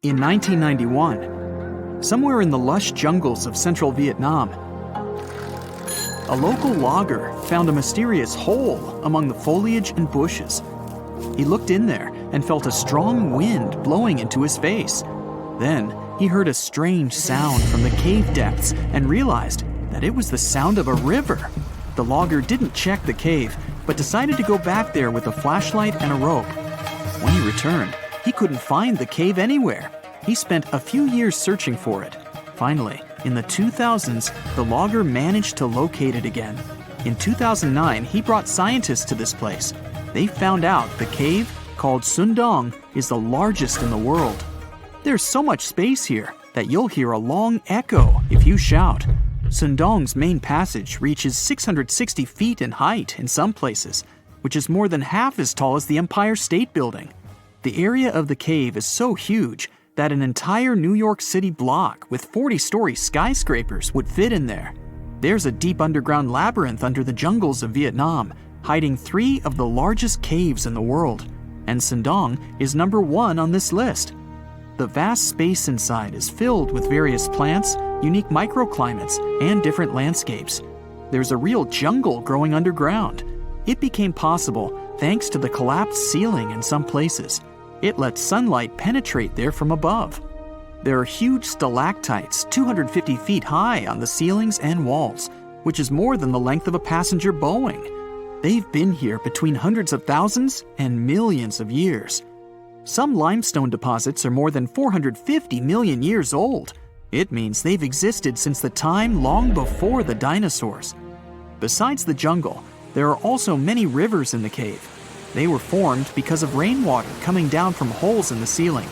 In 1991, somewhere in the lush jungles of central Vietnam, a local logger found a mysterious hole among the foliage and bushes. He looked in there and felt a strong wind blowing into his face. Then he heard a strange sound from the cave depths and realized that it was the sound of a river. The logger didn't check the cave, but decided to go back there with a flashlight and a rope. When he returned, he couldn't find the cave anywhere. He spent a few years searching for it. Finally, in the 2000s, the logger managed to locate it again. In 2009, he brought scientists to this place. They found out the cave, called Sundong, is the largest in the world. There's so much space here that you'll hear a long echo if you shout. Sundong's main passage reaches 660 feet in height in some places, which is more than half as tall as the Empire State Building. The area of the cave is so huge that an entire New York City block with 40-story skyscrapers would fit in there. There's a deep underground labyrinth under the jungles of Vietnam, hiding 3 of the largest caves in the world, and Sundong is number 1 on this list. The vast space inside is filled with various plants, unique microclimates, and different landscapes. There's a real jungle growing underground. It became possible thanks to the collapsed ceiling in some places. It lets sunlight penetrate there from above. There are huge stalactites 250 feet high on the ceilings and walls, which is more than the length of a passenger Boeing. They've been here between hundreds of thousands and millions of years. Some limestone deposits are more than 450 million years old. It means they've existed since the time long before the dinosaurs. Besides the jungle, there are also many rivers in the cave. They were formed because of rainwater coming down from holes in the ceiling.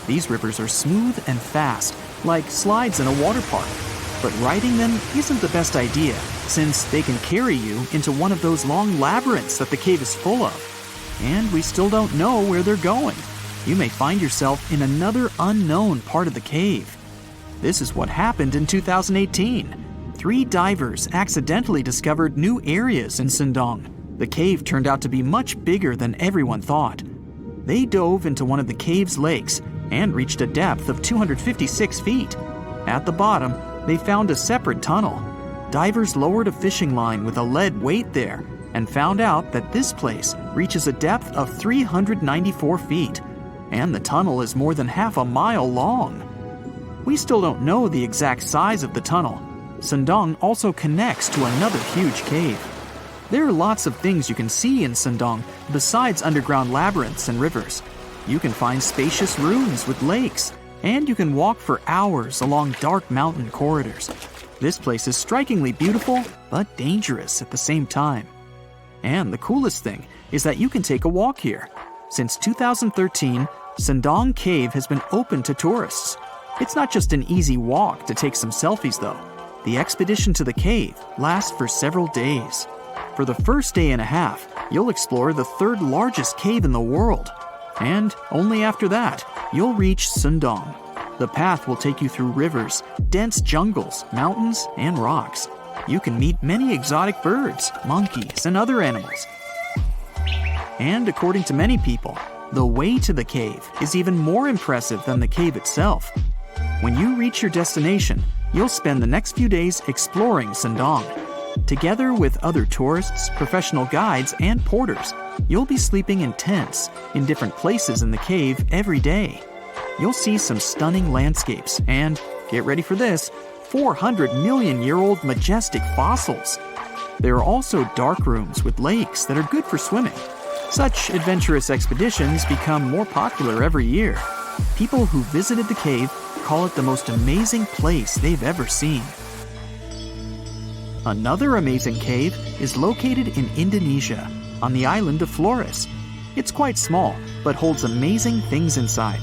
These rivers are smooth and fast, like slides in a water park. But riding them isn't the best idea, since they can carry you into one of those long labyrinths that the cave is full of. And we still don't know where they're going. You may find yourself in another unknown part of the cave. This is what happened in 2018. 3 divers accidentally discovered new areas in Sundong. The cave turned out to be much bigger than everyone thought. They dove into one of the cave's lakes and reached a depth of 256 feet. At the bottom, they found a separate tunnel. Divers lowered a fishing line with a lead weight there and found out that this place reaches a depth of 394 feet, and the tunnel is more than half a mile long. We still don't know the exact size of the tunnel. Sundong also connects to another huge cave. There are lots of things you can see in Sundong besides underground labyrinths and rivers. You can find spacious rooms with lakes, and you can walk for hours along dark mountain corridors. This place is strikingly beautiful, but dangerous at the same time. And the coolest thing is that you can take a walk here. Since 2013, Suong Cave has been open to tourists. It's not just an easy walk to take some selfies though. The expedition to the cave lasts for several days. For the first day and a half, you'll explore the 3rd largest cave in the world. And only after that, you'll reach Sundong. The path will take you through rivers, dense jungles, mountains, and rocks. You can meet many exotic birds, monkeys, and other animals. And according to many people, the way to the cave is even more impressive than the cave itself. When you reach your destination, you'll spend the next few days exploring Sundong. Together with other tourists, professional guides, and porters, you'll be sleeping in tents in different places in the cave every day. You'll see some stunning landscapes and, get ready for this, 400-million-year-old majestic fossils. There are also dark rooms with lakes that are good for swimming. Such adventurous expeditions become more popular every year. People who visited the cave call it the most amazing place they've ever seen. Another amazing cave is located in Indonesia, on the island of Flores. It's quite small, but holds amazing things inside.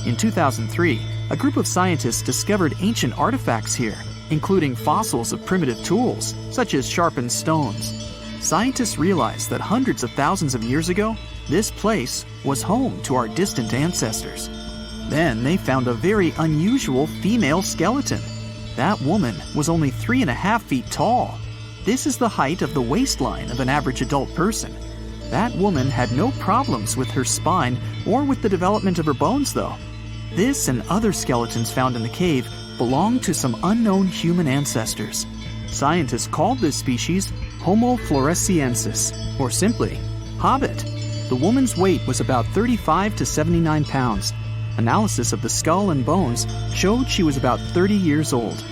In 2003, a group of scientists discovered ancient artifacts here, including fossils of primitive tools, such as sharpened stones. Scientists realized that hundreds of thousands of years ago, this place was home to our distant ancestors. Then they found a very unusual female skeleton. That woman was only 3.5 feet tall. This is the height of the waistline of an average adult person. That woman had no problems with her spine or with the development of her bones, though. This and other skeletons found in the cave belong to some unknown human ancestors. Scientists called this species Homo floresiensis, or simply, Hobbit. The woman's weight was about 35 to 79 pounds. Analysis of the skull and bones showed she was about 30 years old.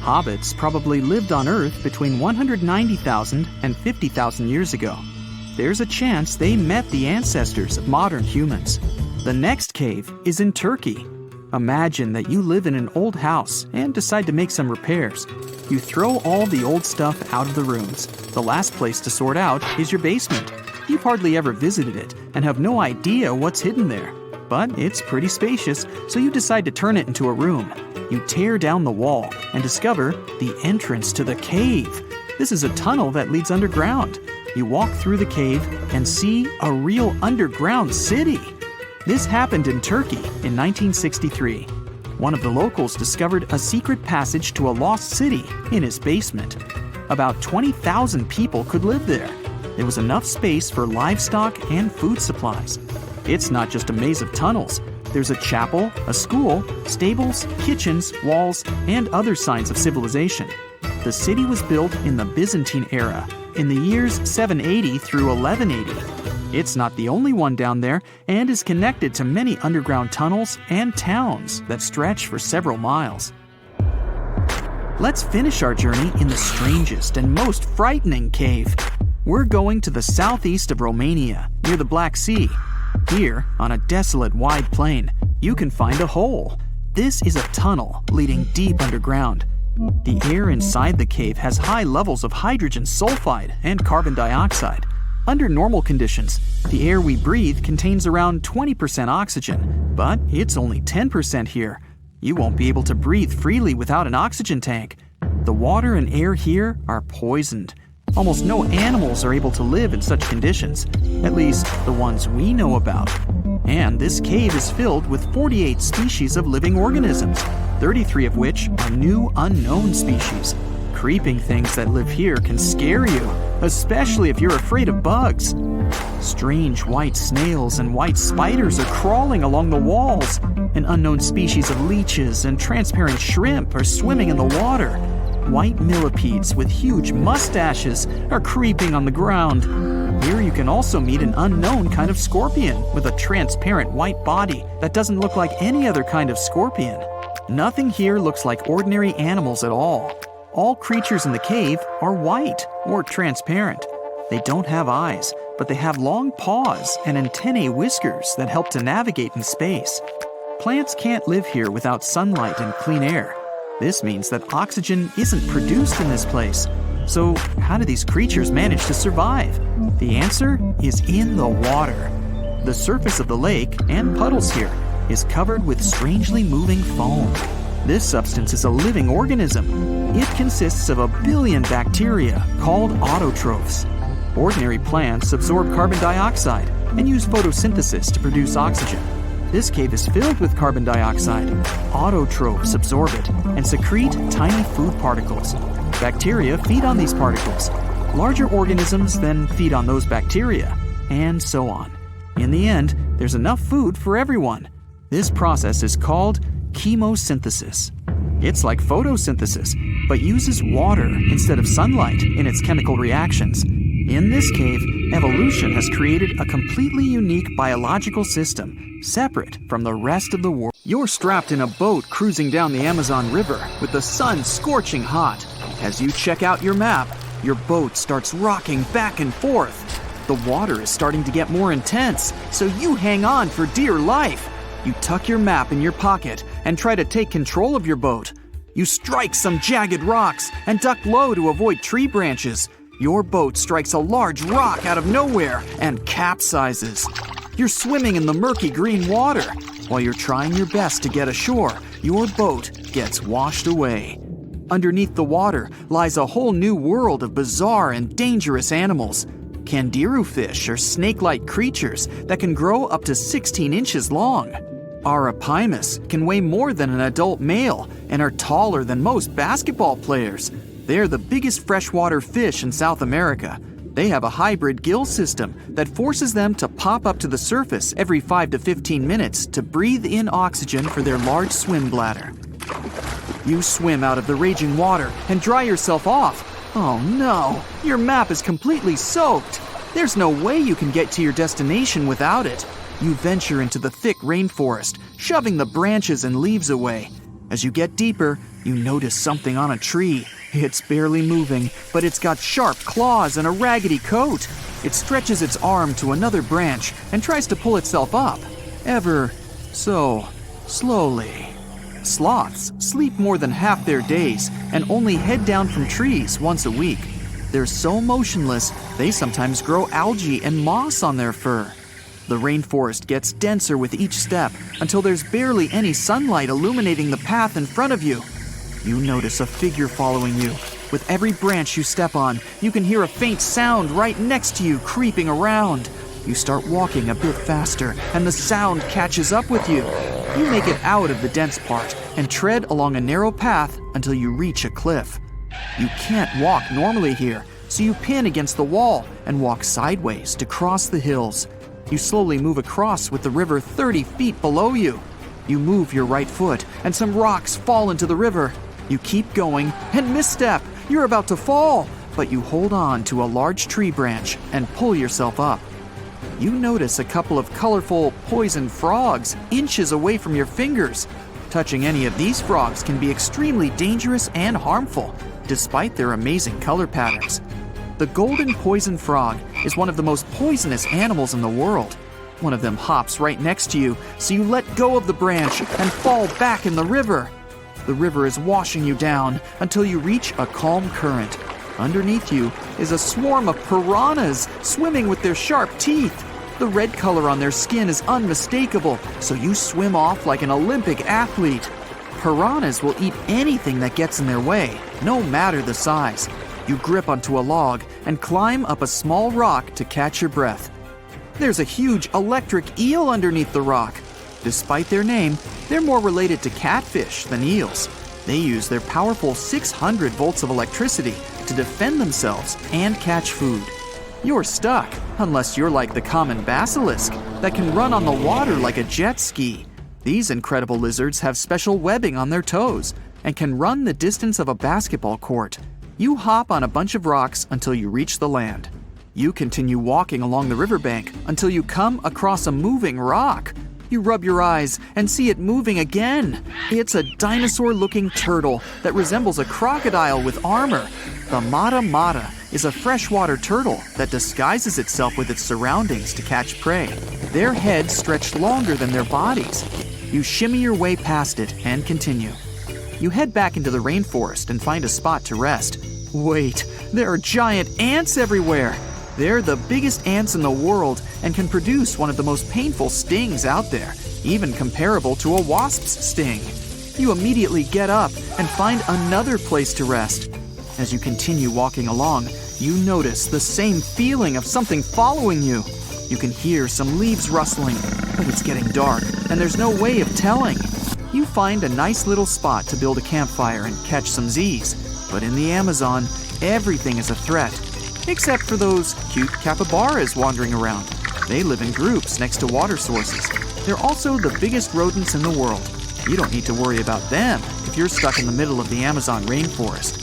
Hobbits probably lived on Earth between 190,000 and 50,000 years ago. There's a chance they met the ancestors of modern humans. The next cave is in Turkey. Imagine that you live in an old house and decide to make some repairs. You throw all the old stuff out of the rooms. The last place to sort out is your basement. You've hardly ever visited it and have no idea what's hidden there. But it's pretty spacious, so you decide to turn it into a room. You tear down the wall and discover the entrance to the cave. This is a tunnel that leads underground. You walk through the cave and see a real underground city. This happened in Turkey in 1963. One of the locals discovered a secret passage to a lost city in his basement. About 20,000 people could live there. There was enough space for livestock and food supplies. It's not just a maze of tunnels. There's a chapel, a school, stables, kitchens, walls, and other signs of civilization. The city was built in the Byzantine era, in the years 780 through 1180. It's not the only one down there and is connected to many underground tunnels and towns that stretch for several miles. Let's finish our journey in the strangest and most frightening cave. We're going to the southeast of Romania, near the Black Sea. Here, on a desolate wide plain, you can find a hole. This is a tunnel leading deep underground. The air inside the cave has high levels of hydrogen sulfide and carbon dioxide. Under normal conditions, the air we breathe contains around 20% oxygen, but it's only 10% here. You won't be able to breathe freely without an oxygen tank. The water and air here are poisoned. Almost no animals are able to live in such conditions, at least the ones we know about. And this cave is filled with 48 species of living organisms, 33 of which are new unknown species. Creeping things that live here can scare you, especially if you're afraid of bugs. Strange white snails and white spiders are crawling along the walls. An unknown species of leeches and transparent shrimp are swimming in the water. White millipedes with huge mustaches are creeping on the ground. Here you can also meet an unknown kind of scorpion with a transparent white body that doesn't look like any other kind of scorpion. Nothing here looks like ordinary animals at all. All creatures in the cave are white or transparent. They don't have eyes, but they have long paws and antennae whiskers that help to navigate in space. Plants can't live here without sunlight and clean air. This means that oxygen isn't produced in this place. So how do these creatures manage to survive? The answer is in the water. The surface of the lake and puddles here is covered with strangely moving foam. This substance is a living organism. It consists of 1 billion bacteria called autotrophs. Ordinary plants absorb carbon dioxide and use photosynthesis to produce oxygen. This cave is filled with carbon dioxide. Autotrophs absorb it and secrete tiny food particles. Bacteria feed on these particles. Larger organisms then feed on those bacteria, and so on. In the end, there's enough food for everyone. This process is called chemosynthesis. It's like photosynthesis, but uses water instead of sunlight in its chemical reactions. In this cave, evolution has created a completely unique biological system, separate from the rest of the world. You're strapped in a boat cruising down the Amazon River with the sun scorching hot. As you check out your map, your boat starts rocking back and forth. The water is starting to get more intense, so you hang on for dear life. You tuck your map in your pocket and try to take control of your boat. You strike some jagged rocks and duck low to avoid tree branches. Your boat strikes a large rock out of nowhere and capsizes. You're swimming in the murky green water. While you're trying your best to get ashore, your boat gets washed away. Underneath the water lies a whole new world of bizarre and dangerous animals. Candiru fish are snake-like creatures that can grow up to 16 inches long. Arapimus can weigh more than an adult male and are taller than most basketball players. They're the biggest freshwater fish in South America. They have a hybrid gill system that forces them to pop up to the surface every 5 to 15 minutes to breathe in oxygen for their large swim bladder. You swim out of the raging water and dry yourself off. Oh no, your map is completely soaked. There's no way you can get to your destination without it. You venture into the thick rainforest, shoving the branches and leaves away. As you get deeper, you notice something on a tree. It's barely moving, but it's got sharp claws and a raggedy coat. It stretches its arm to another branch and tries to pull itself up, ever so slowly. Sloths sleep more than half their days and only head down from trees once a week. They're so motionless, they sometimes grow algae and moss on their fur. The rainforest gets denser with each step until there's barely any sunlight illuminating the path in front of you. You notice a figure following you. With every branch you step on, you can hear a faint sound right next to you creeping around. You start walking a bit faster, and the sound catches up with you. You make it out of the dense part and tread along a narrow path until you reach a cliff. You can't walk normally here, so you pin against the wall and walk sideways to cross the hills. You slowly move across with the river 30 feet below you. You move your right foot, and some rocks fall into the river. You keep going and misstep. You're about to fall, but you hold on to a large tree branch and pull yourself up. You notice a couple of colorful, poison frogs inches away from your fingers. Touching any of these frogs can be extremely dangerous and harmful, despite their amazing color patterns. The golden poison frog is one of the most poisonous animals in the world. One of them hops right next to you, so you let go of the branch and fall back in the river. The river is washing you down until you reach a calm current. Underneath you is a swarm of piranhas swimming with their sharp teeth. The red color on their skin is unmistakable, so you swim off like an Olympic athlete. Piranhas will eat anything that gets in their way, no matter the size. You grip onto a log and climb up a small rock to catch your breath. There's a huge electric eel underneath the rock. Despite their name, they're more related to catfish than eels. They use their powerful 600 volts of electricity to defend themselves and catch food. You're stuck, unless you're like the common basilisk that can run on the water like a jet ski. These incredible lizards have special webbing on their toes and can run the distance of a basketball court. You hop on a bunch of rocks until you reach the land. You continue walking along the riverbank until you come across a moving rock. You rub your eyes and see it moving again. It's a dinosaur-looking turtle that resembles a crocodile with armor. The mata is a freshwater turtle that disguises itself with its surroundings to catch prey. Their heads stretch longer than their bodies. You shimmy your way past it and continue. You head back into the rainforest and find a spot to rest. Wait, there are giant ants everywhere. They're the biggest ants in the world and can produce one of the most painful stings out there, even comparable to a wasp's sting. You immediately get up and find another place to rest. As you continue walking along, you notice the same feeling of something following you. You can hear some leaves rustling, but it's getting dark and there's no way of telling. You find a nice little spot to build a campfire and catch some Z's. But in the Amazon, everything is a threat. Except for those cute capybaras wandering around. They live in groups next to water sources. They're also the biggest rodents in the world. You don't need to worry about them if you're stuck in the middle of the Amazon rainforest.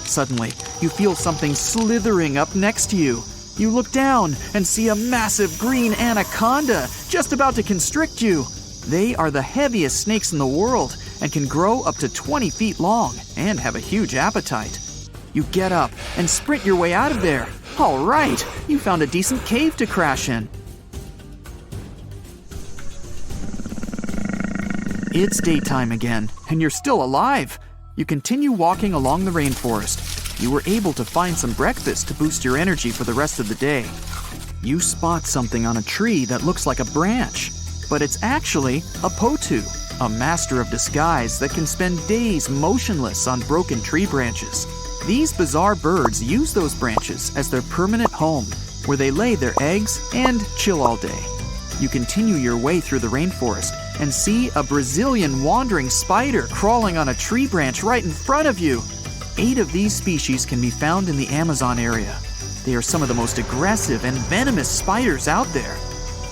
Suddenly, you feel something slithering up next to you. You look down and see a massive green anaconda just about to constrict you. They are the heaviest snakes in the world and can grow up to 20 feet long and have a huge appetite. You get up and sprint your way out of there. All right, you found a decent cave to crash in. It's daytime again, and you're still alive. You continue walking along the rainforest. You were able to find some breakfast to boost your energy for the rest of the day. You spot something on a tree that looks like a branch, but it's actually a potu, a master of disguise that can spend days motionless on broken tree branches. These bizarre birds use those branches as their permanent home, where they lay their eggs and chill all day. You continue your way through the rainforest and see a Brazilian wandering spider crawling on a tree branch right in front of you. 8 of these species can be found in the Amazon area. They are some of the most aggressive and venomous spiders out there.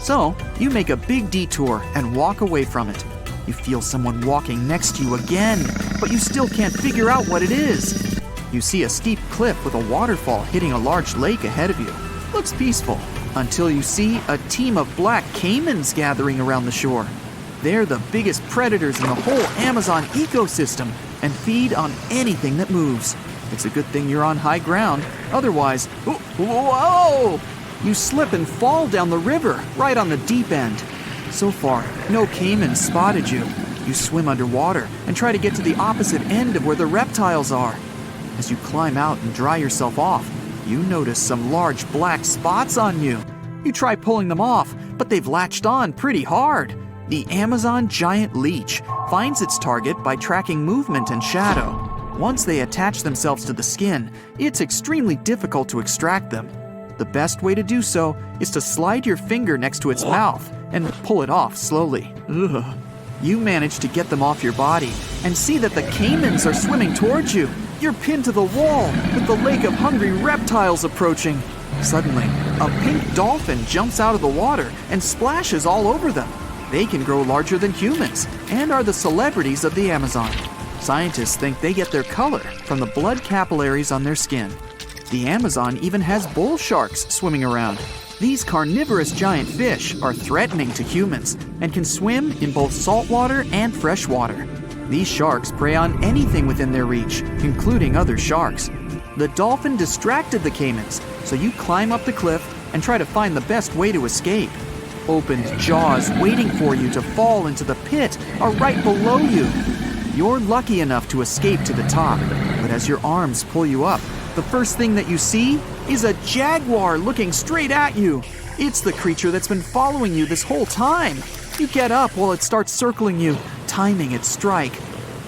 So, you make a big detour and walk away from it. You feel someone walking next to you again, but you still can't figure out what it is. You see a steep cliff with a waterfall hitting a large lake ahead of you. Looks peaceful, until you see a team of black caimans gathering around the shore. They're the biggest predators in the whole Amazon ecosystem and feed on anything that moves. It's a good thing you're on high ground, otherwise, whoa! You slip and fall down the river, right on the deep end. So far, no caimans spotted you. You swim underwater and try to get to the opposite end of where the reptiles are. As you climb out and dry yourself off, you notice some large black spots on you. You try pulling them off, but they've latched on pretty hard. The Amazon giant leech finds its target by tracking movement and shadow. Once they attach themselves to the skin, it's extremely difficult to extract them. The best way to do so is to slide your finger next to its mouth and pull it off slowly. Ugh. You manage to get them off your body and see that the caimans are swimming towards you. You're pinned to the wall with the lake of hungry reptiles approaching. Suddenly, a pink dolphin jumps out of the water and splashes all over them. They can grow larger than humans and are the celebrities of the Amazon. Scientists think they get their color from the blood capillaries on their skin. The Amazon even has bull sharks swimming around. These carnivorous giant fish are threatening to humans and can swim in both saltwater and freshwater. These sharks prey on anything within their reach, including other sharks. The dolphin distracted the caimans, so you climb up the cliff and try to find the best way to escape. Opened jaws waiting for you to fall into the pit are right below you. You're lucky enough to escape to the top, but as your arms pull you up, the first thing that you see is a jaguar looking straight at you. It's the creature that's been following you this whole time. You get up while it starts circling you, timing its strike.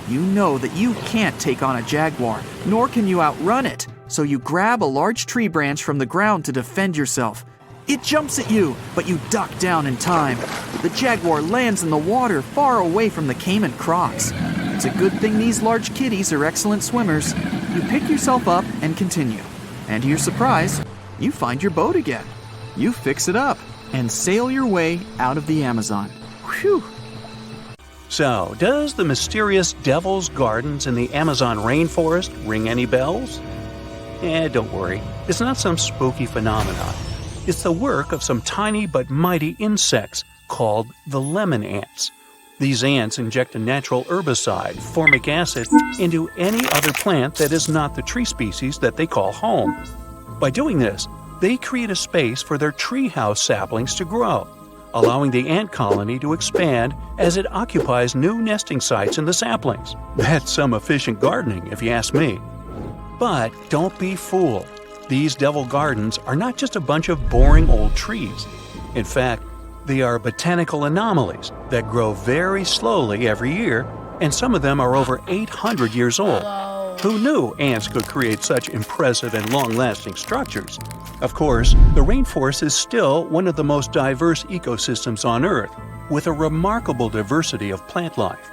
You know that you can't take on a jaguar, nor can you outrun it, so you grab a large tree branch from the ground to defend yourself. It jumps at you, but you duck down in time. The jaguar lands in the water far away from the caiman crocs. It's a good thing these large kitties are excellent swimmers. You pick yourself up and continue. And to your surprise, you find your boat again. You fix it up and sail your way out of the Amazon. Whew! So, does the mysterious Devil's Gardens in the Amazon rainforest ring any bells? Don't worry. It's not some spooky phenomenon. It's the work of some tiny but mighty insects called the lemon ants. These ants inject a natural herbicide, formic acid, into any other plant that is not the tree species that they call home. By doing this, they create a space for their treehouse saplings to grow, allowing the ant colony to expand as it occupies new nesting sites in the saplings. That's some efficient gardening, if you ask me. But don't be fooled. These devil gardens are not just a bunch of boring old trees. In fact, they are botanical anomalies that grow very slowly every year, and some of them are over 800 years old. Who knew ants could create such impressive and long-lasting structures? Of course, the rainforest is still one of the most diverse ecosystems on Earth, with a remarkable diversity of plant life.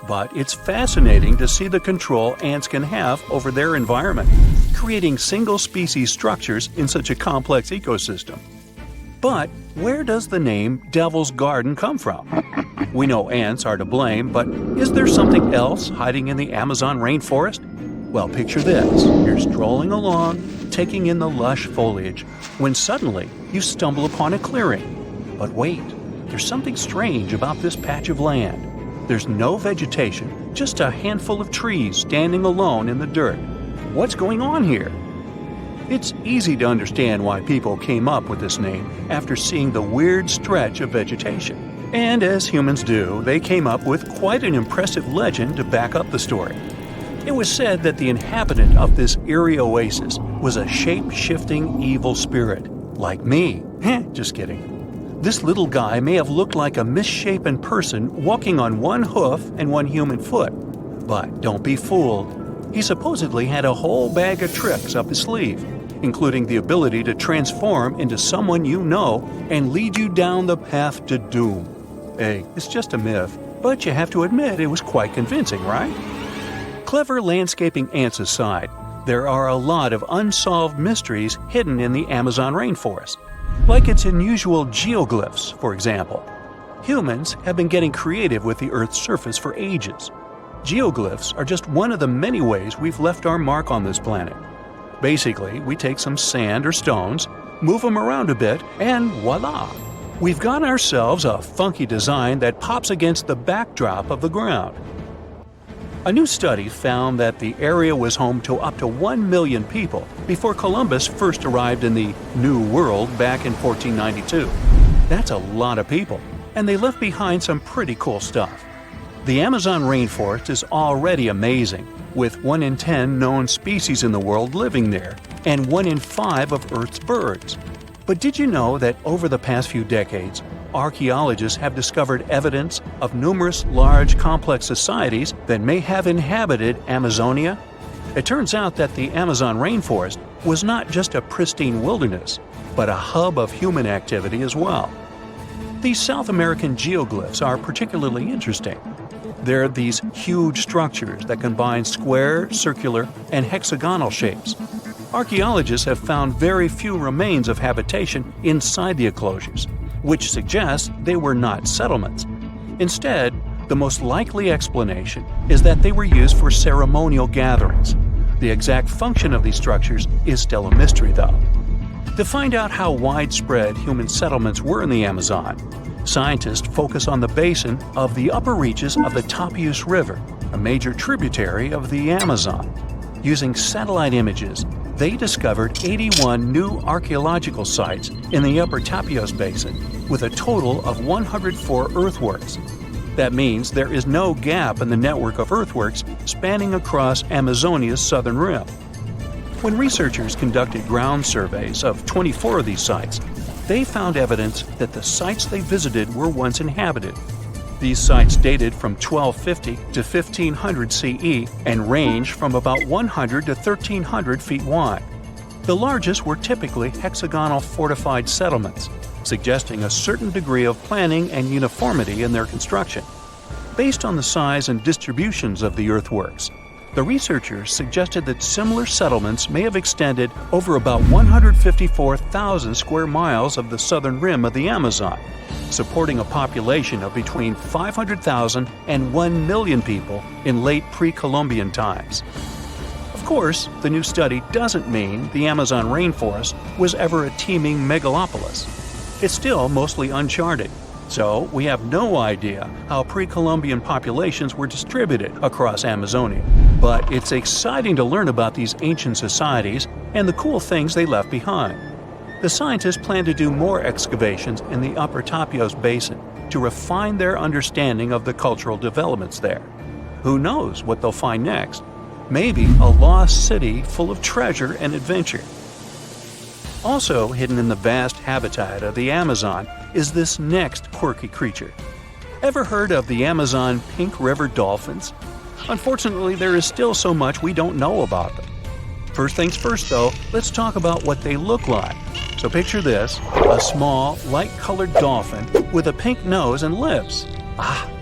But it's fascinating to see the control ants can have over their environment, creating single-species structures in such a complex ecosystem. But where does the name Devil's Garden come from? We know ants are to blame, but is there something else hiding in the Amazon rainforest? Well, picture this. You're strolling along, taking in the lush foliage, when suddenly you stumble upon a clearing. But wait, there's something strange about this patch of land. There's no vegetation, just a handful of trees standing alone in the dirt. What's going on here? It's easy to understand why people came up with this name after seeing the weird stretch of vegetation. And as humans do, they came up with quite an impressive legend to back up the story. It was said that the inhabitant of this Eie Oasis was a shape-shifting evil spirit, like me. Just kidding. This little guy may have looked like a misshapen person walking on one hoof and one human foot. But don't be fooled. He supposedly had a whole bag of tricks up his sleeve, including the ability to transform into someone you know and lead you down the path to doom. Hey, it's just a myth, but you have to admit it was quite convincing, right? Clever landscaping ants aside, There are a lot of unsolved mysteries hidden in the Amazon rainforest, like its unusual geoglyphs, for example. Humans have been getting creative with the Earth's surface for ages. Geoglyphs are just one of the many ways we've left our mark on this planet. Basically, we take some sand or stones, move them around a bit, and voila! We've got ourselves a funky design that pops against the backdrop of the ground. A new study found that the area was home to up to 1 million people before Columbus first arrived in the New World back in 1492. That's a lot of people, and they left behind some pretty cool stuff. The Amazon rainforest is already amazing, with 1 in 10 known species in the world living there, and 1 in 5 of Earth's birds. But did you know that over the past few decades, archaeologists have discovered evidence of numerous large complex societies that may have inhabited Amazonia? It turns out that the Amazon rainforest was not just a pristine wilderness, but a hub of human activity as well. These South American geoglyphs are particularly interesting. They're these huge structures that combine square, circular, and hexagonal shapes. Archaeologists have found very few remains of habitation inside the enclosures, which suggests they were not settlements. Instead, the most likely explanation is that they were used for ceremonial gatherings. The exact function of these structures is still a mystery, though. To find out how widespread human settlements were in the Amazon, scientists focus on the basin of the upper reaches of the Tapias River, a major tributary of the Amazon. Using satellite images, they discovered 81 new archaeological sites in the upper Tapias Basin, with a total of 104 earthworks. That means there is no gap in the network of earthworks spanning across Amazonia's southern rim. When researchers conducted ground surveys of 24 of these sites, they found evidence that the sites they visited were once inhabited. These sites dated from 1250 to 1500 CE and range from about 100 to 1300 feet wide. The largest were typically hexagonal fortified settlements, suggesting a certain degree of planning and uniformity in their construction. Based on the size and distributions of the earthworks, the researchers suggested that similar settlements may have extended over about 154,000 square miles of the southern rim of the Amazon, supporting a population of between 500,000 and 1 million people in late pre-Columbian times. Of course, the new study doesn't mean the Amazon rainforest was ever a teeming megalopolis. It's still mostly uncharted, so we have no idea how pre-Columbian populations were distributed across Amazonia. But it's exciting to learn about these ancient societies and the cool things they left behind. The scientists plan to do more excavations in the upper Tapias Basin to refine their understanding of the cultural developments there. Who knows what they'll find next? Maybe a lost city full of treasure and adventure. Also hidden in the vast habitat of the Amazon is this next quirky creature. Ever heard of the Amazon pink river dolphins? Unfortunately, there is still so much we don't know about them. First things first, though, let's talk about what they look like. So picture this, a small, light-colored dolphin with a pink nose and lips.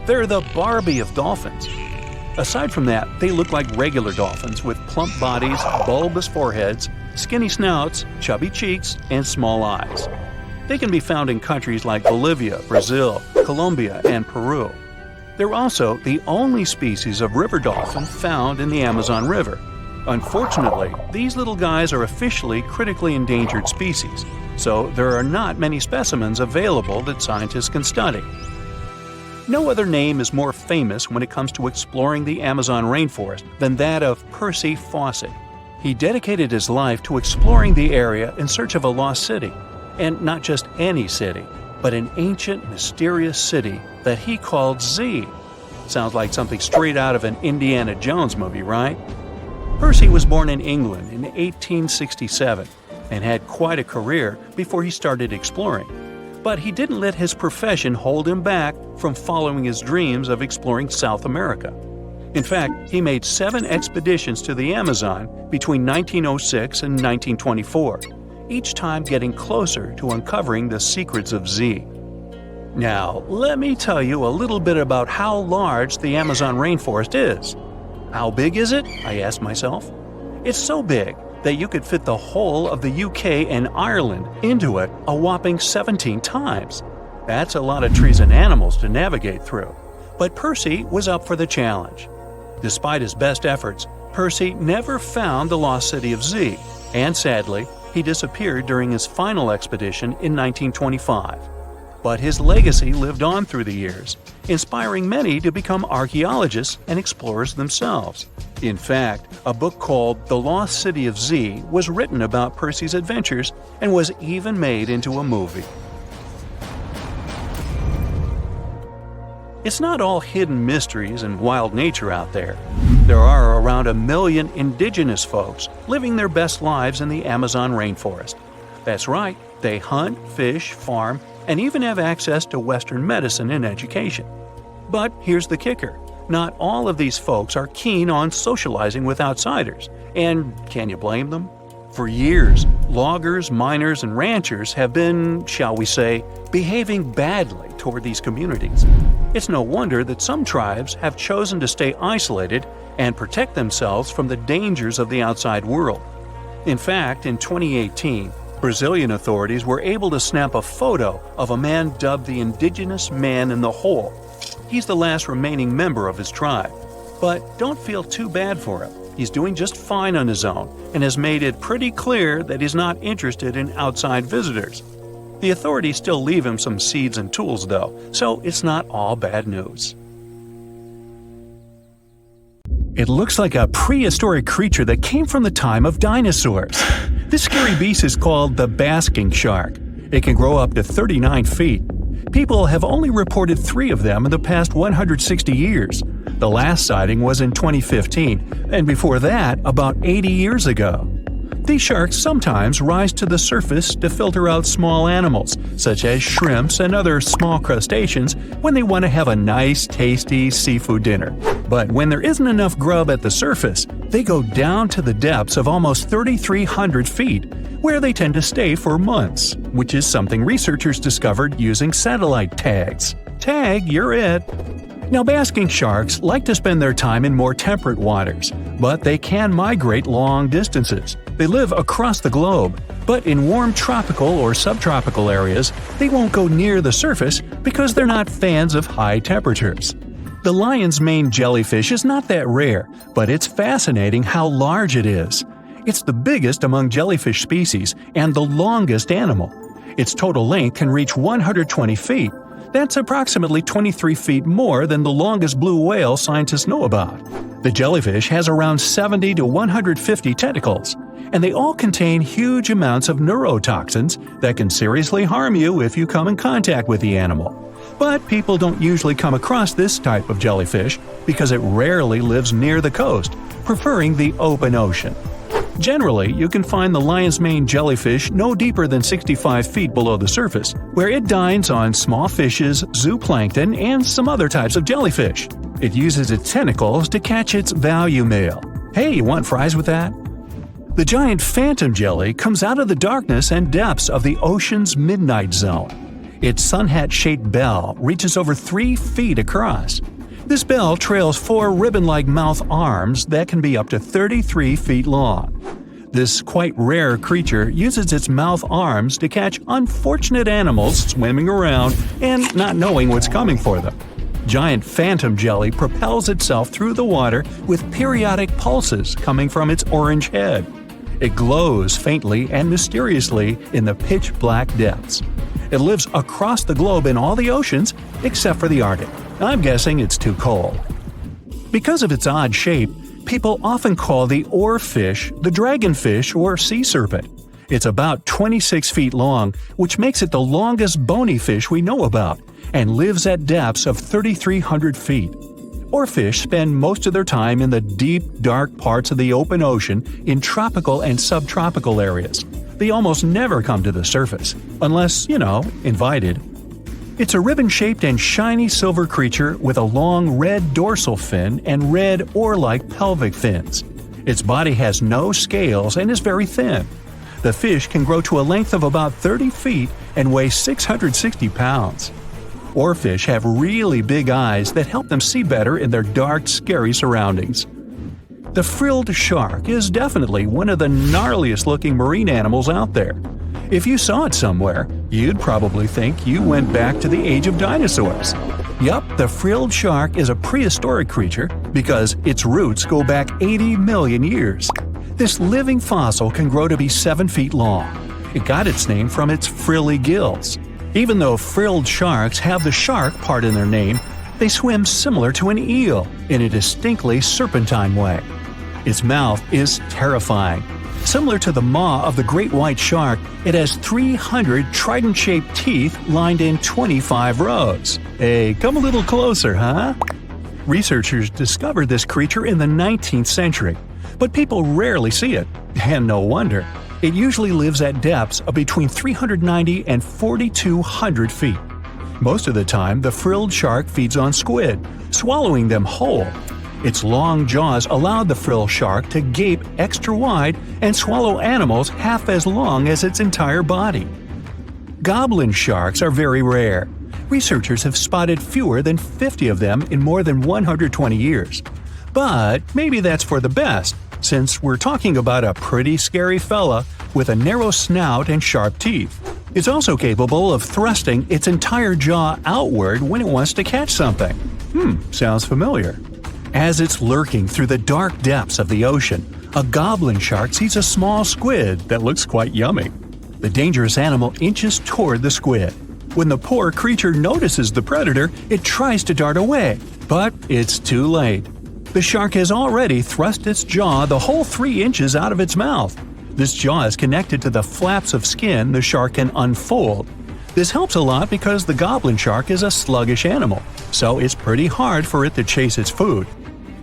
They're the Barbie of dolphins. Aside from that, they look like regular dolphins with plump bodies, bulbous foreheads, skinny snouts, chubby cheeks, and small eyes. They can be found in countries like Bolivia, Brazil, Colombia, and Peru. They're also the only species of river dolphin found in the Amazon River. Unfortunately, these little guys are officially critically endangered species, so there are not many specimens available that scientists can study. No other name is more famous when it comes to exploring the Amazon rainforest than that of Percy Faucett. He dedicated his life to exploring the area in search of a lost city. And not just any city, but an ancient, mysterious city that he called Z. Sounds like something straight out of an Indiana Jones movie, right? Percy was born in England in 1867 and had quite a career before he started exploring. But he didn't let his profession hold him back from following his dreams of exploring South America. In fact, he made 7 expeditions to the Amazon between 1906 and 1924. Each time getting closer to uncovering the secrets of Z. Now, let me tell you a little bit about how large the Amazon rainforest is. How big is it? I asked myself. It's so big that you could fit the whole of the UK and Ireland into it a whopping 17 times. That's a lot of trees and animals to navigate through. But Percy was up for the challenge. Despite his best efforts, Percy never found the lost city of Z, and sadly, he disappeared during his final expedition in 1925. But his legacy lived on through the years, inspiring many to become archaeologists and explorers themselves. In fact, a book called The Lost City of Z was written about Percy's adventures and was even made into a movie. It's not all hidden mysteries and wild nature out there. There are around 1 million indigenous folks living their best lives in the Amazon rainforest. That's right, they hunt, fish, farm, and even have access to Western medicine and education. But here's the kicker. Not all of these folks are keen on socializing with outsiders, and can you blame them? For years, loggers, miners, and ranchers have been, shall we say, behaving badly toward these communities. It's no wonder that some tribes have chosen to stay isolated and protect themselves from the dangers of the outside world. In fact, in 2018, Brazilian authorities were able to snap a photo of a man dubbed the Indigenous Man in the Hole. He's the last remaining member of his tribe. But don't feel too bad for him. He's doing just fine on his own and has made it pretty clear that he's not interested in outside visitors. The authorities still leave him some seeds and tools though, so it's not all bad news. It looks like a prehistoric creature that came from the time of dinosaurs. This scary beast is called the Basking Shark. It can grow up to 39 feet. People have only reported 3 of them in the past 160 years. The last sighting was in 2015, and before that, about 80 years ago. These sharks sometimes rise to the surface to filter out small animals, such as shrimps and other small crustaceans, when they want to have a nice, tasty seafood dinner. But when there isn't enough grub at the surface, they go down to the depths of almost 3,300 feet, where they tend to stay for months, which is something researchers discovered using satellite tags. Tag, you're it! Now, basking sharks like to spend their time in more temperate waters, but they can migrate long distances. They live across the globe, but in warm tropical or subtropical areas, they won't go near the surface because they're not fans of high temperatures. The lion's mane jellyfish is not that rare, but it's fascinating how large it is. It's the biggest among jellyfish species and the longest animal. Its total length can reach 120 feet. That's approximately 23 feet more than the longest blue whale scientists know about. The jellyfish has around 70 to 150 tentacles, and they all contain huge amounts of neurotoxins that can seriously harm you if you come in contact with the animal. But people don't usually come across this type of jellyfish because it rarely lives near the coast, preferring the open ocean. Generally, you can find the lion's mane jellyfish no deeper than 65 feet below the surface, where it dines on small fishes, zooplankton, and some other types of jellyfish. It uses its tentacles to catch its value meal. Hey, you want fries with that? The giant phantom jelly comes out of the darkness and depths of the ocean's midnight zone. Its sun hat-shaped bell reaches over 3 feet across. This bell trails 4 ribbon-like mouth arms that can be up to 33 feet long. This quite rare creature uses its mouth arms to catch unfortunate animals swimming around and not knowing what's coming for them. Giant phantom jelly propels itself through the water with periodic pulses coming from its orange head. It glows faintly and mysteriously in the pitch-black depths. It lives across the globe in all the oceans except for the Arctic. I'm guessing it's too cold. Because of its odd shape, people often call the oarfish the dragonfish or sea serpent. It's about 26 feet long, which makes it the longest bony fish we know about, and lives at depths of 3,300 feet. Oarfish spend most of their time in the deep, dark parts of the open ocean in tropical and subtropical areas. They almost never come to the surface, unless, invited. It's a ribbon-shaped and shiny silver creature with a long red dorsal fin and red oar-like pelvic fins. Its body has no scales and is very thin. The fish can grow to a length of about 30 feet and weigh 660 pounds. Oarfish have really big eyes that help them see better in their dark, scary surroundings. The frilled shark is definitely one of the gnarliest looking marine animals out there. If you saw it somewhere, you'd probably think you went back to the age of dinosaurs. Yup, the frilled shark is a prehistoric creature because its roots go back 80 million years. This living fossil can grow to be 7 feet long. It got its name from its frilly gills. Even though frilled sharks have the shark part in their name, they swim similar to an eel in a distinctly serpentine way. Its mouth is terrifying. Similar to the maw of the great white shark, it has 300 trident-shaped teeth lined in 25 rows. Hey, come a little closer, huh? Researchers discovered this creature in the 19th century, but people rarely see it, and no wonder. It usually lives at depths of between 390 and 4,200 feet. Most of the time, the frilled shark feeds on squid, swallowing them whole. Its long jaws allowed the frilled shark to gape extra wide and swallow animals half as long as its entire body. Goblin sharks are very rare. Researchers have spotted fewer than 50 of them in more than 120 years. But maybe that's for the best, since we're talking about a pretty scary fella with a narrow snout and sharp teeth. It's also capable of thrusting its entire jaw outward when it wants to catch something. Sounds familiar. As it's lurking through the dark depths of the ocean, a goblin shark sees a small squid that looks quite yummy. The dangerous animal inches toward the squid. When the poor creature notices the predator, it tries to dart away, but it's too late. The shark has already thrust its jaw the whole 3 inches out of its mouth. This jaw is connected to the flaps of skin the shark can unfold. This helps a lot because the goblin shark is a sluggish animal, so it's pretty hard for it to chase its food.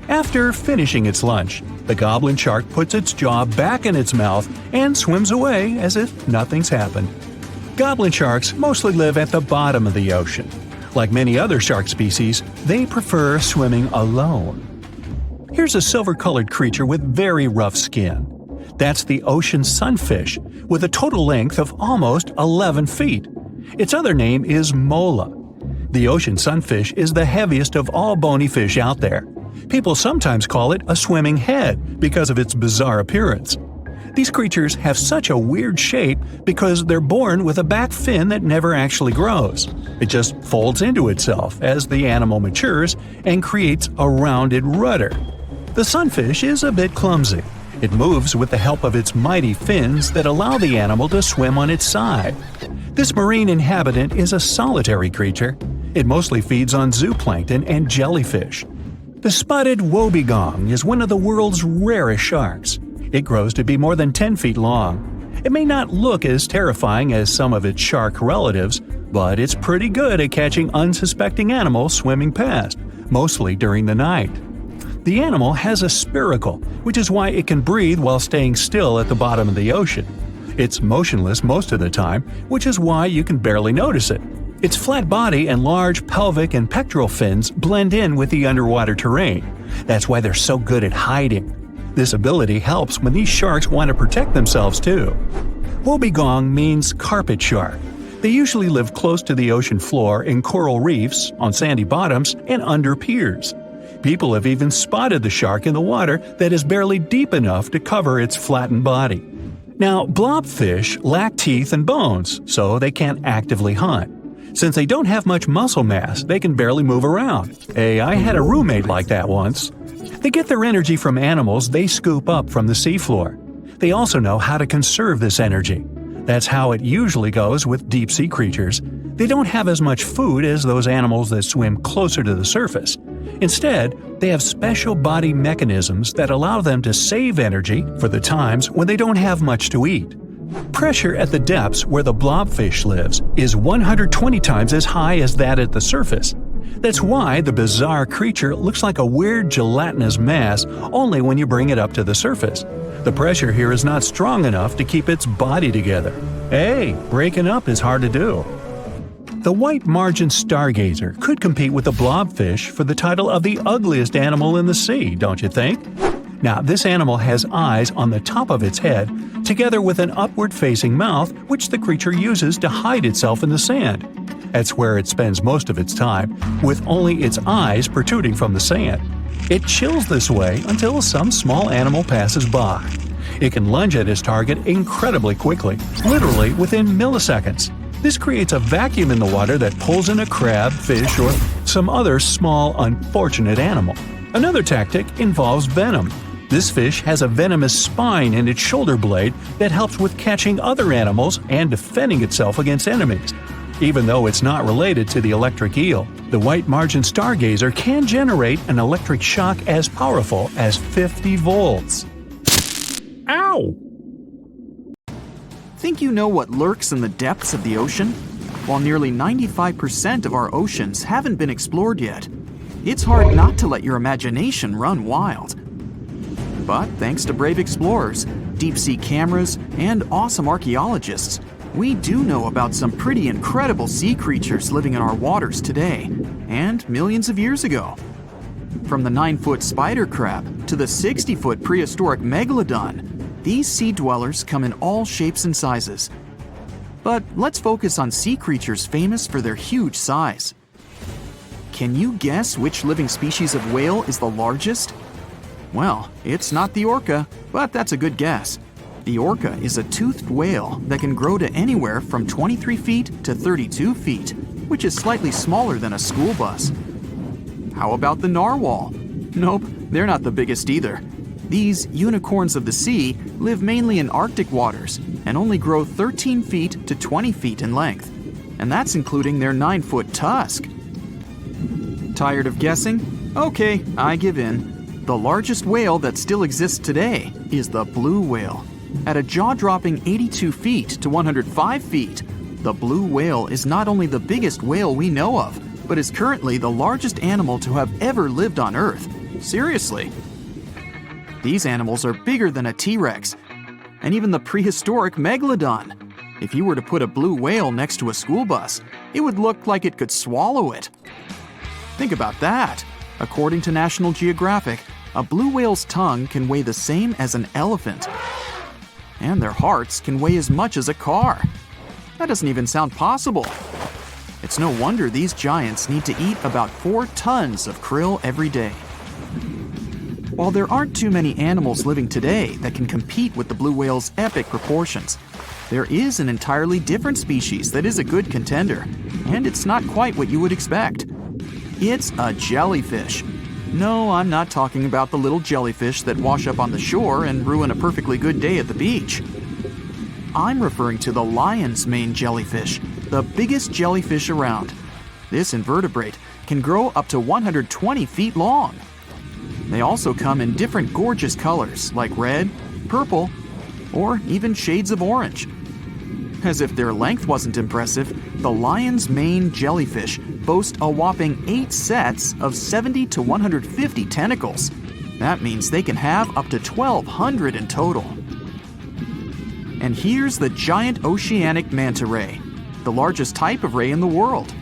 After finishing its lunch, the goblin shark puts its jaw back in its mouth and swims away as if nothing's happened. Goblin sharks mostly live at the bottom of the ocean. Like many other shark species, they prefer swimming alone. Here's a silver-colored creature with very rough skin. That's the ocean sunfish, with a total length of almost 11 feet. Its other name is mola. The ocean sunfish is the heaviest of all bony fish out there. People sometimes call it a swimming head because of its bizarre appearance. These creatures have such a weird shape because they're born with a back fin that never actually grows. It just folds into itself as the animal matures and creates a rounded rudder. The sunfish is a bit clumsy. It moves with the help of its mighty fins that allow the animal to swim on its side. This marine inhabitant is a solitary creature. It mostly feeds on zooplankton and jellyfish. The spotted wobbegong is one of the world's rarest sharks. It grows to be more than 10 feet long. It may not look as terrifying as some of its shark relatives, but it's pretty good at catching unsuspecting animals swimming past, mostly during the night. The animal has a spiracle, which is why it can breathe while staying still at the bottom of the ocean. It's motionless most of the time, which is why you can barely notice it. Its flat body and large pelvic and pectoral fins blend in with the underwater terrain. That's why they're so good at hiding. This ability helps when these sharks want to protect themselves too. Wobbegong means carpet shark. They usually live close to the ocean floor in coral reefs, on sandy bottoms, and under piers. People have even spotted the shark in the water that is barely deep enough to cover its flattened body. Now, blobfish lack teeth and bones, so they can't actively hunt. Since they don't have much muscle mass, they can barely move around. Hey, I had a roommate like that once. They get their energy from animals they scoop up from the seafloor. They also know how to conserve this energy. That's how it usually goes with deep-sea creatures. They don't have as much food as those animals that swim closer to the surface. Instead, they have special body mechanisms that allow them to save energy for the times when they don't have much to eat. Pressure at the depths where the blobfish lives is 120 times as high as that at the surface. That's why the bizarre creature looks like a weird gelatinous mass only when you bring it up to the surface. The pressure here is not strong enough to keep its body together. Hey, breaking up is hard to do. The white margin stargazer could compete with the blobfish for the title of the ugliest animal in the sea, don't you think? Now, this animal has eyes on the top of its head, together with an upward-facing mouth which the creature uses to hide itself in the sand. That's where it spends most of its time, with only its eyes protruding from the sand. It chills this way until some small animal passes by. It can lunge at its target incredibly quickly, literally within milliseconds. This creates a vacuum in the water that pulls in a crab, fish, or some other small, unfortunate animal. Another tactic involves venom. This fish has a venomous spine in its shoulder blade that helps with catching other animals and defending itself against enemies. Even though it's not related to the electric eel, the white margin stargazer can generate an electric shock as powerful as 50 volts. Ow! Think you know what lurks in the depths of the ocean? While nearly 95% of our oceans haven't been explored yet, it's hard not to let your imagination run wild. But thanks to brave explorers, deep-sea cameras, and awesome archaeologists, we do know about some pretty incredible sea creatures living in our waters today, and millions of years ago. From the 9-foot spider crab to the 60-foot prehistoric megalodon, these sea dwellers come in all shapes and sizes. But let's focus on sea creatures famous for their huge size. Can you guess which living species of whale is the largest? Well, it's not the orca, but that's a good guess. The orca is a toothed whale that can grow to anywhere from 23 feet to 32 feet, which is slightly smaller than a school bus. How about the narwhal? Nope, they're not the biggest either. These unicorns of the sea live mainly in Arctic waters and only grow 13 feet to 20 feet in length, and that's including their 9-foot tusk. Tired of guessing? Okay, I give in. The largest whale that still exists today is the blue whale. At a jaw-dropping 82 feet to 105 feet, the blue whale is not only the biggest whale we know of, but is currently the largest animal to have ever lived on Earth. Seriously. These animals are bigger than a T-Rex, and even the prehistoric megalodon. If you were to put a blue whale next to a school bus, it would look like it could swallow it. Think about that. According to National Geographic, a blue whale's tongue can weigh the same as an elephant. And their hearts can weigh as much as a car. That doesn't even sound possible. It's no wonder these giants need to eat about 4 tons of krill every day. While there aren't too many animals living today that can compete with the blue whale's epic proportions, there is an entirely different species that is a good contender, and it's not quite what you would expect. It's a jellyfish. No, I'm not talking about the little jellyfish that wash up on the shore and ruin a perfectly good day at the beach. I'm referring to the lion's mane jellyfish, the biggest jellyfish around. This invertebrate can grow up to 120 feet long. They also come in different gorgeous colors like red, purple, or even shades of orange. As if their length wasn't impressive, the lion's mane jellyfish boast a whopping 8 sets of 70 to 150 tentacles. That means they can have up to 1,200 in total. And here's the giant oceanic manta ray, the largest type of ray in the world.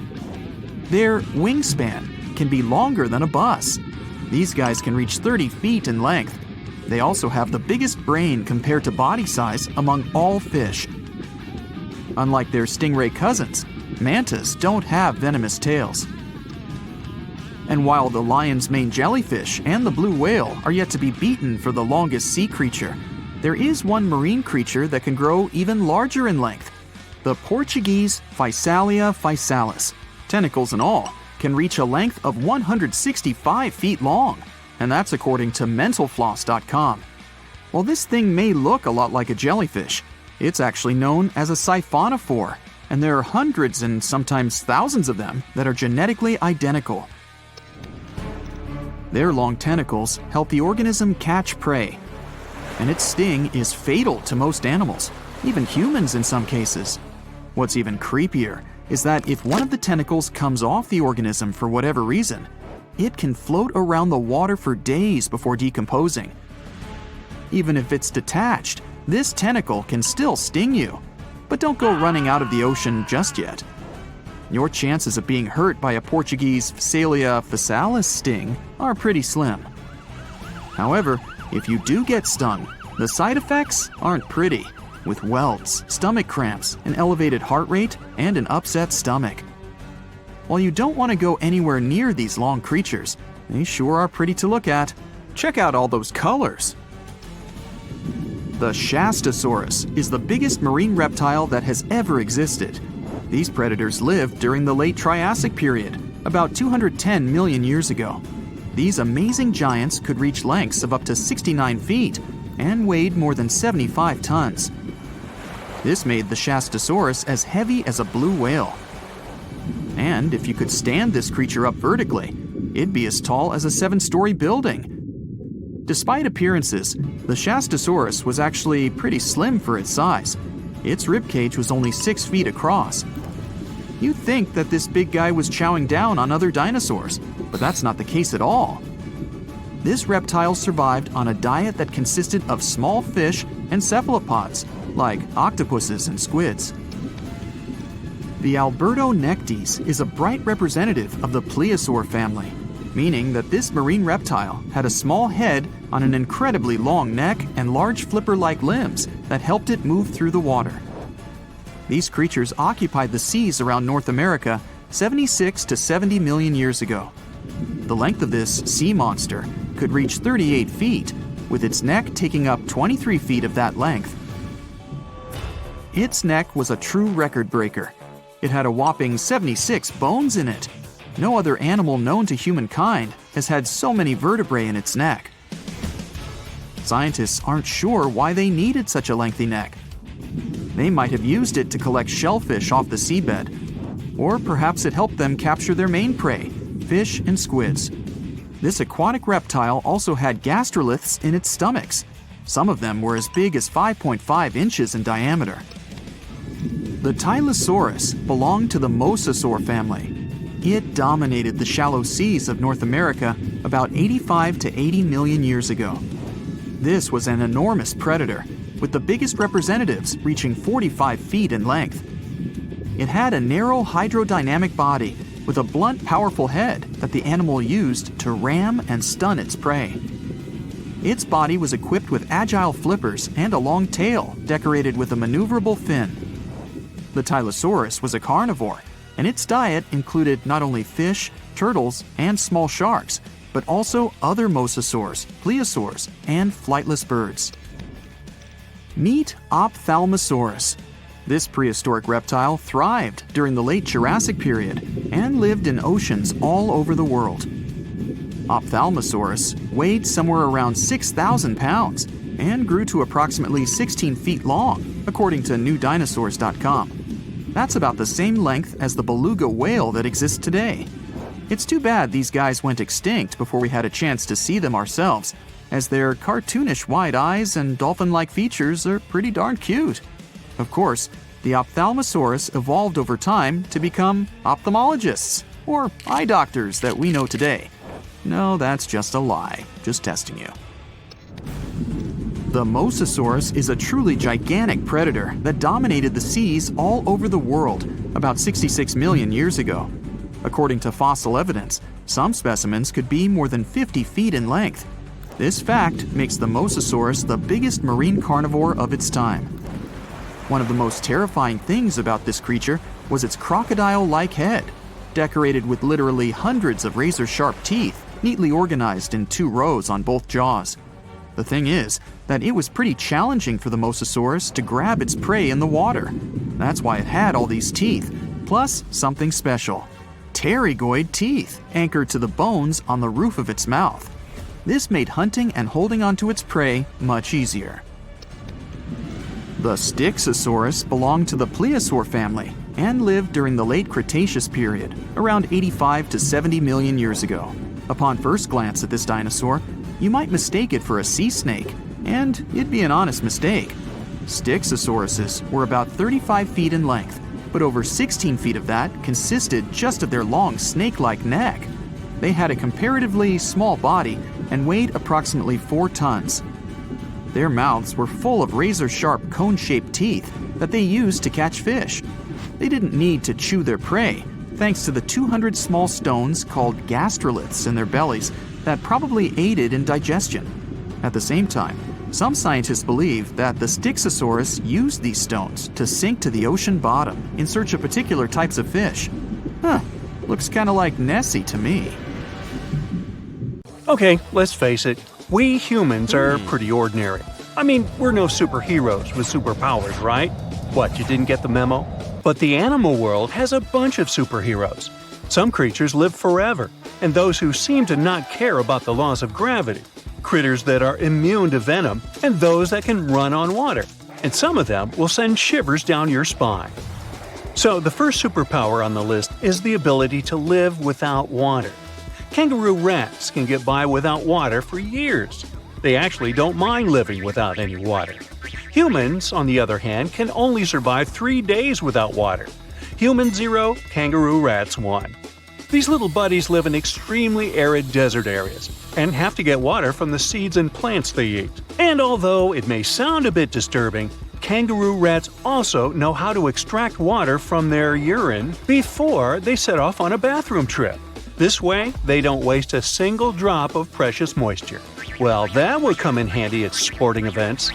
Their wingspan can be longer than a bus. These guys can reach 30 feet in length. They also have the biggest brain compared to body size among all fish. Unlike their stingray cousins, mantas don't have venomous tails. And while the lion's mane jellyfish and the blue whale are yet to be beaten for the longest sea creature, there is one marine creature that can grow even larger in length. The Portuguese Physalia physalis, tentacles and all, can reach a length of 165 feet long, and that's according to mentalfloss.com. While this thing may look a lot like a jellyfish, it's actually known as a siphonophore, and there are hundreds and sometimes thousands of them that are genetically identical. Their long tentacles help the organism catch prey, and its sting is fatal to most animals, even humans in some cases. What's even creepier is that if one of the tentacles comes off the organism for whatever reason, it can float around the water for days before decomposing. Even if it's detached, this tentacle can still sting you. But don't go running out of the ocean just yet. Your chances of being hurt by a Portuguese Physalia physalis sting are pretty slim. However, if you do get stung, the side effects aren't pretty, with welts, stomach cramps, an elevated heart rate, and an upset stomach. While you don't want to go anywhere near these long creatures, They sure are pretty to look at. Check out all those colors. The Shastasaurus is the biggest marine reptile that has ever existed. These predators lived during the late Triassic period, about 210 million years ago. These amazing giants could reach lengths of up to 69 feet and weighed more than 75 tons. This made the Shastasaurus as heavy as a blue whale. And if you could stand this creature up vertically, it'd be as tall as a 7-story building. Despite appearances, the Shastasaurus was actually pretty slim for its size. Its ribcage was only 6 feet across. You'd think that this big guy was chowing down on other dinosaurs, but that's not the case at all. This reptile survived on a diet that consisted of small fish and cephalopods, like octopuses and squids. The Albertonectes is a bright representative of the plesiosaur family, meaning that this marine reptile had a small head on an incredibly long neck and large flipper-like limbs that helped it move through the water. These creatures occupied the seas around North America 76 to 70 million years ago. The length of this sea monster could reach 38 feet, with its neck taking up 23 feet of that length. Its neck was a true record breaker. It had a whopping 76 bones in it. No other animal known to humankind has had so many vertebrae in its neck. Scientists aren't sure why they needed such a lengthy neck. They might have used it to collect shellfish off the seabed, or perhaps it helped them capture their main prey, fish and squids. This aquatic reptile also had gastroliths in its stomachs. Some of them were as big as 5.5 inches in diameter. The Tylosaurus belonged to the Mosasaur family. It dominated the shallow seas of North America about 85 to 80 million years ago. This was an enormous predator, with the biggest representatives reaching 45 feet in length. It had a narrow hydrodynamic body with a blunt, powerful head that the animal used to ram and stun its prey. Its body was equipped with agile flippers and a long tail decorated with a maneuverable fin. The Tylosaurus was a carnivore, and its diet included not only fish, turtles, and small sharks, but also other mosasaurs, plesiosaurs, and flightless birds. Meet Ophthalmosaurus. This prehistoric reptile thrived during the late Jurassic period and lived in oceans all over the world. Ophthalmosaurus weighed somewhere around 6,000 pounds and grew to approximately 16 feet long, according to newdinosaurs.com. That's about the same length as the beluga whale that exists today. It's too bad these guys went extinct before we had a chance to see them ourselves, as their cartoonish wide eyes and dolphin-like features are pretty darn cute. Of course, the Ophthalmosaurus evolved over time to become ophthalmologists, or eye doctors that we know today. No, that's just a lie. Just testing you. The Mosasaurus is a truly gigantic predator that dominated the seas all over the world about 66 million years ago. According to fossil evidence, some specimens could be more than 50 feet in length. This fact makes the Mosasaurus the biggest marine carnivore of its time. One of the most terrifying things about this creature was its crocodile-like head, decorated with literally hundreds of razor-sharp teeth, neatly organized in 2 rows on both jaws. The thing is that it was pretty challenging for the Mosasaurus to grab its prey in the water. That's why it had all these teeth, plus something special: pterygoid teeth anchored to the bones on the roof of its mouth. This made hunting and holding onto its prey much easier. The Styxosaurus belonged to the plesiosaur family and lived during the late Cretaceous period, around 85 to 70 million years ago. Upon first glance at this dinosaur, you might mistake it for a sea snake, and it'd be an honest mistake. Styxosauruses were about 35 feet in length, but over 16 feet of that consisted just of their long snake-like neck. They had a comparatively small body and weighed approximately 4 tons. Their mouths were full of razor-sharp cone-shaped teeth that they used to catch fish. They didn't need to chew their prey, thanks to the 200 small stones called gastroliths in their bellies that probably aided in digestion. At the same time, some scientists believe that the Styxosaurus used these stones to sink to the ocean bottom in search of particular types of fish. Looks kinda like Nessie to me. Okay, let's face it, we humans are pretty ordinary. I mean, we're no superheroes with superpowers, right? What, you didn't get the memo? But the animal world has a bunch of superheroes. Some creatures live forever, and those who seem to not care about the laws of gravity. Critters that are immune to venom, and those that can run on water. And some of them will send shivers down your spine. So the first superpower on the list is the ability to live without water. Kangaroo rats can get by without water for years. They actually don't mind living without any water. Humans, on the other hand, can only survive 3 days without water. Humans 0, kangaroo rats 1. These little buddies live in extremely arid desert areas and have to get water from the seeds and plants they eat. And although it may sound a bit disturbing, kangaroo rats also know how to extract water from their urine before they set off on a bathroom trip. This way, they don't waste a single drop of precious moisture. Well, that would come in handy at sporting events.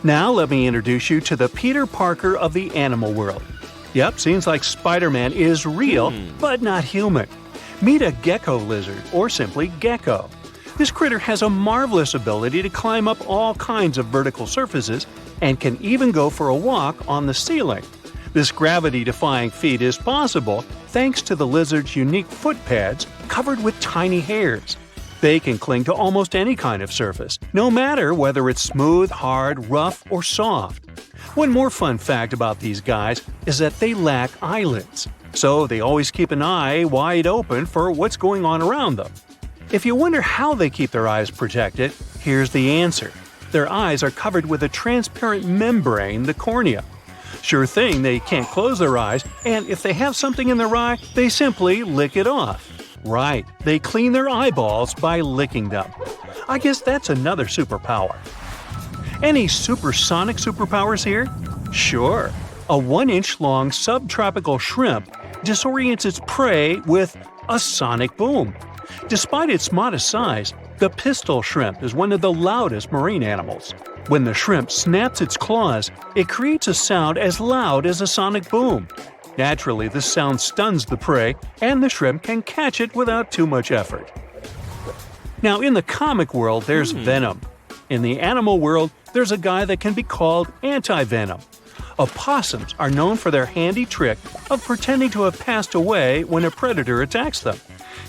Now let me introduce you to the Peter Parker of the animal world. Yep, seems like Spider-Man is real, but not human. Meet a gecko lizard, or simply gecko. This critter has a marvelous ability to climb up all kinds of vertical surfaces and can even go for a walk on the ceiling. This gravity-defying feat is possible thanks to the lizard's unique foot pads covered with tiny hairs. They can cling to almost any kind of surface, no matter whether it's smooth, hard, rough, or soft. One more fun fact about these guys is that they lack eyelids, so they always keep an eye wide open for what's going on around them. If you wonder how they keep their eyes protected, here's the answer. Their eyes are covered with a transparent membrane, the cornea. Sure thing, they can't close their eyes, and if they have something in their eye, they simply lick it off. Right, they clean their eyeballs by licking them. I guess that's another superpower. Any supersonic superpowers here? Sure. A 1-inch long subtropical shrimp disorients its prey with a sonic boom. Despite its modest size, the pistol shrimp is one of the loudest marine animals. When the shrimp snaps its claws, it creates a sound as loud as a sonic boom. Naturally, this sound stuns the prey, and the shrimp can catch it without too much effort. Now, in the comic world, there's venom. In the animal world, there's a guy that can be called anti-venom. Opossums are known for their handy trick of pretending to have passed away when a predator attacks them.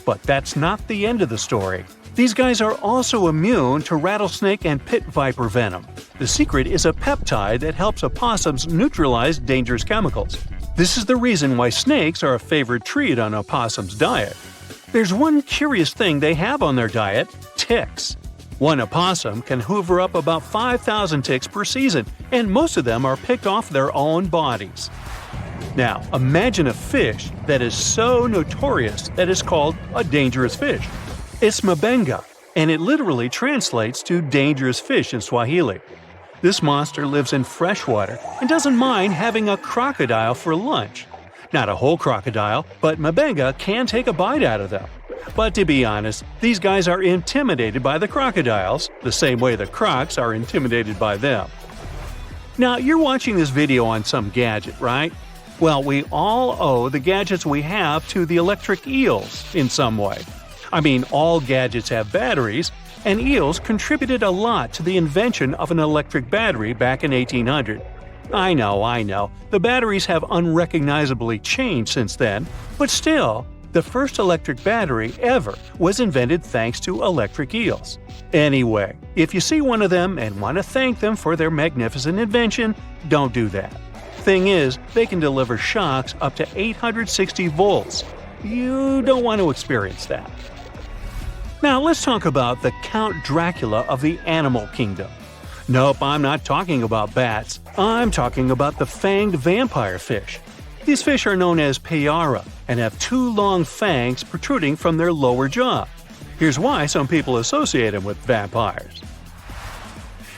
But that's not the end of the story. These guys are also immune to rattlesnake and pit viper venom. The secret is a peptide that helps opossums neutralize dangerous chemicals. This is the reason why snakes are a favorite treat on opossums' diet. There's one curious thing they have on their diet: ticks. One opossum can hoover up about 5,000 ticks per season, and most of them are picked off their own bodies. Now, imagine a fish that is so notorious that it's called a dangerous fish. It's mabenga, and it literally translates to dangerous fish in Swahili. This monster lives in freshwater and doesn't mind having a crocodile for lunch. Not a whole crocodile, but mabenga can take a bite out of them. But to be honest, these guys are intimidated by the crocodiles, the same way the crocs are intimidated by them. Now, you're watching this video on some gadget, right? Well, we all owe the gadgets we have to the electric eels in some way. I mean, all gadgets have batteries, and eels contributed a lot to the invention of an electric battery back in 1800. I know, the batteries have unrecognizably changed since then, but still, the first electric battery ever was invented thanks to electric eels. Anyway, if you see one of them and want to thank them for their magnificent invention, don't do that. Thing is, they can deliver shocks up to 860 volts. You don't want to experience that. Now let's talk about the Count Dracula of the animal kingdom. Nope, I'm not talking about bats. I'm talking about the fanged vampire fish. These fish are known as payara and have 2 long fangs protruding from their lower jaw. Here's why some people associate them with vampires.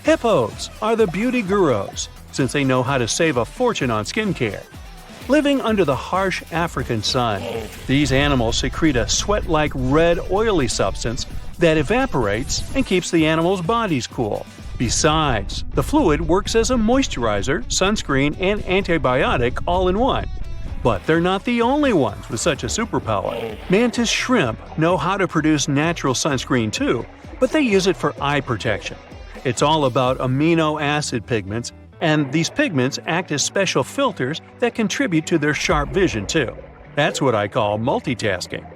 Hippos are the beauty gurus, since they know how to save a fortune on skincare. Living under the harsh African sun, these animals secrete a sweat-like red oily substance that evaporates and keeps the animals' bodies cool. Besides, the fluid works as a moisturizer, sunscreen, and antibiotic all in one. But they're not the only ones with such a superpower. Mantis shrimp know how to produce natural sunscreen too, but they use it for eye protection. It's all about amino acid pigments, and these pigments act as special filters that contribute to their sharp vision too. That's what I call multitasking.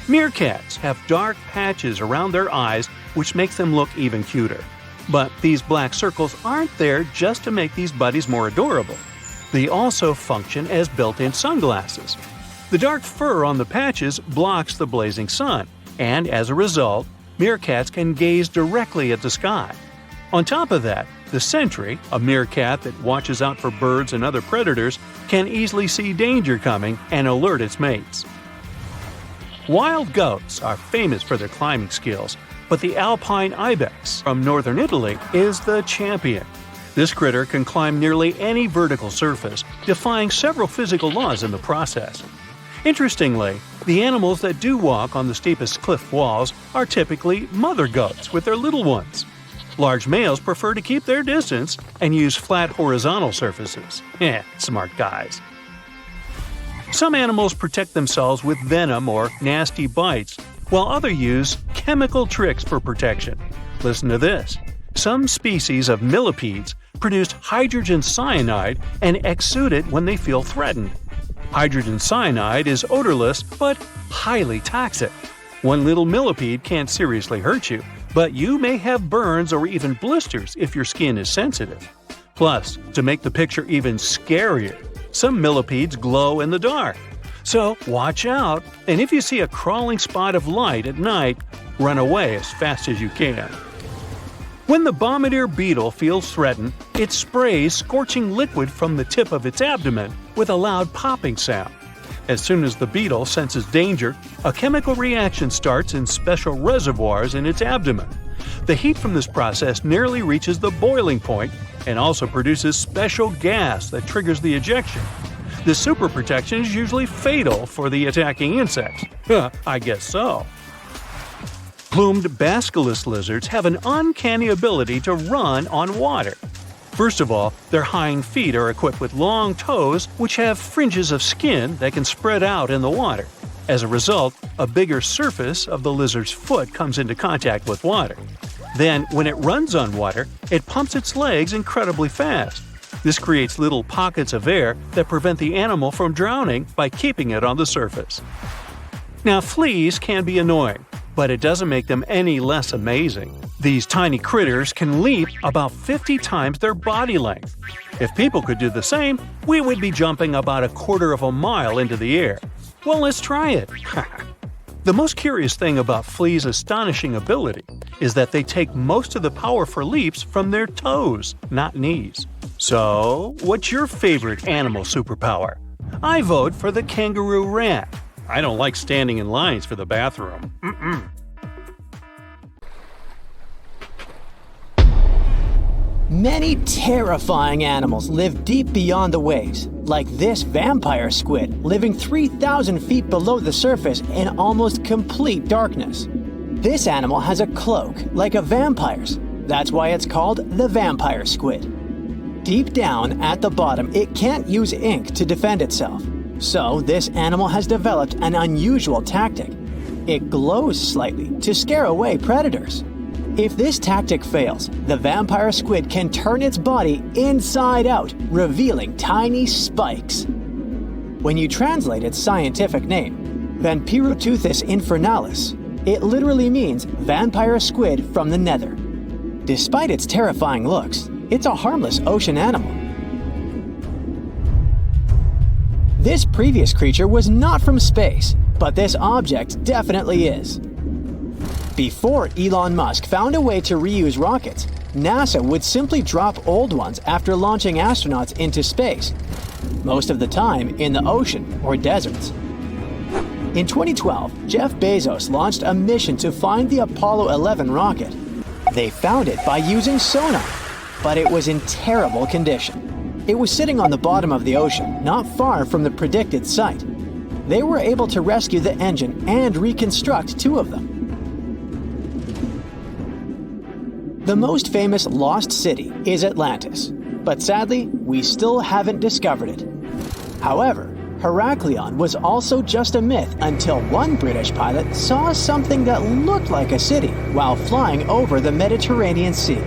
Meerkats have dark patches around their eyes which makes them look even cuter. But these black circles aren't there just to make these buddies more adorable. They also function as built-in sunglasses. The dark fur on the patches blocks the blazing sun, and as a result, meerkats can gaze directly at the sky. On top of that, the sentry, a meerkat that watches out for birds and other predators, can easily see danger coming and alert its mates. Wild goats are famous for their climbing skills, but the alpine ibex from northern Italy is the champion. This critter can climb nearly any vertical surface, defying several physical laws in the process. Interestingly, the animals that do walk on the steepest cliff walls are typically mother goats with their little ones. Large males prefer to keep their distance and use flat horizontal surfaces. Smart guys. Some animals protect themselves with venom or nasty bites, while others use chemical tricks for protection. Listen to this. Some species of millipedes produce hydrogen cyanide and exude it when they feel threatened. Hydrogen cyanide is odorless but highly toxic. One little millipede can't seriously hurt you, but you may have burns or even blisters if your skin is sensitive. Plus, to make the picture even scarier, some millipedes glow in the dark. So watch out, and if you see a crawling spot of light at night, run away as fast as you can. When the bombardier beetle feels threatened, it sprays scorching liquid from the tip of its abdomen with a loud popping sound. As soon as the beetle senses danger, a chemical reaction starts in special reservoirs in its abdomen. The heat from this process nearly reaches the boiling point and also produces special gas that triggers the ejection. This super protection is usually fatal for the attacking insects. I guess so. Plumed basilisk lizards have an uncanny ability to run on water. First of all, their hind feet are equipped with long toes which have fringes of skin that can spread out in the water. As a result, a bigger surface of the lizard's foot comes into contact with water. Then, when it runs on water, it pumps its legs incredibly fast. This creates little pockets of air that prevent the animal from drowning by keeping it on the surface. Now, fleas can be annoying, but it doesn't make them any less amazing. These tiny critters can leap about 50 times their body length. If people could do the same, we would be jumping about 1/4 mile into the air. Well, let's try it. The most curious thing about fleas' astonishing ability is that they take most of the power for leaps from their toes, not knees. So, what's your favorite animal superpower? I vote for the kangaroo rat. I don't like standing in lines for the bathroom. Many terrifying animals live deep beyond the waves, like this vampire squid living 3,000 feet below the surface in almost complete darkness. This animal has a cloak, like a vampire's. That's why it's called the vampire squid. Deep down at the bottom, it can't use ink to defend itself. So this animal has developed an unusual tactic. It glows slightly to scare away predators. If this tactic fails, the vampire squid can turn its body inside out, revealing tiny spikes. When you translate its scientific name, Vampiroteuthis infernalis, it literally means vampire squid from the nether. Despite its terrifying looks, it's a harmless ocean animal. This previous creature was not from space, but this object definitely is. Before Elon Musk found a way to reuse rockets, NASA would simply drop old ones after launching astronauts into space, most of the time in the ocean or deserts. In 2012, Jeff Bezos launched a mission to find the Apollo 11 rocket. They found it by using sonar, but it was in terrible condition. It was sitting on the bottom of the ocean, not far from the predicted site. They were able to rescue the engine and reconstruct 2 of them. The most famous lost city is Atlantis, but sadly, we still haven't discovered it. However, Heraklion was also just a myth until one British pilot saw something that looked like a city while flying over the Mediterranean Sea.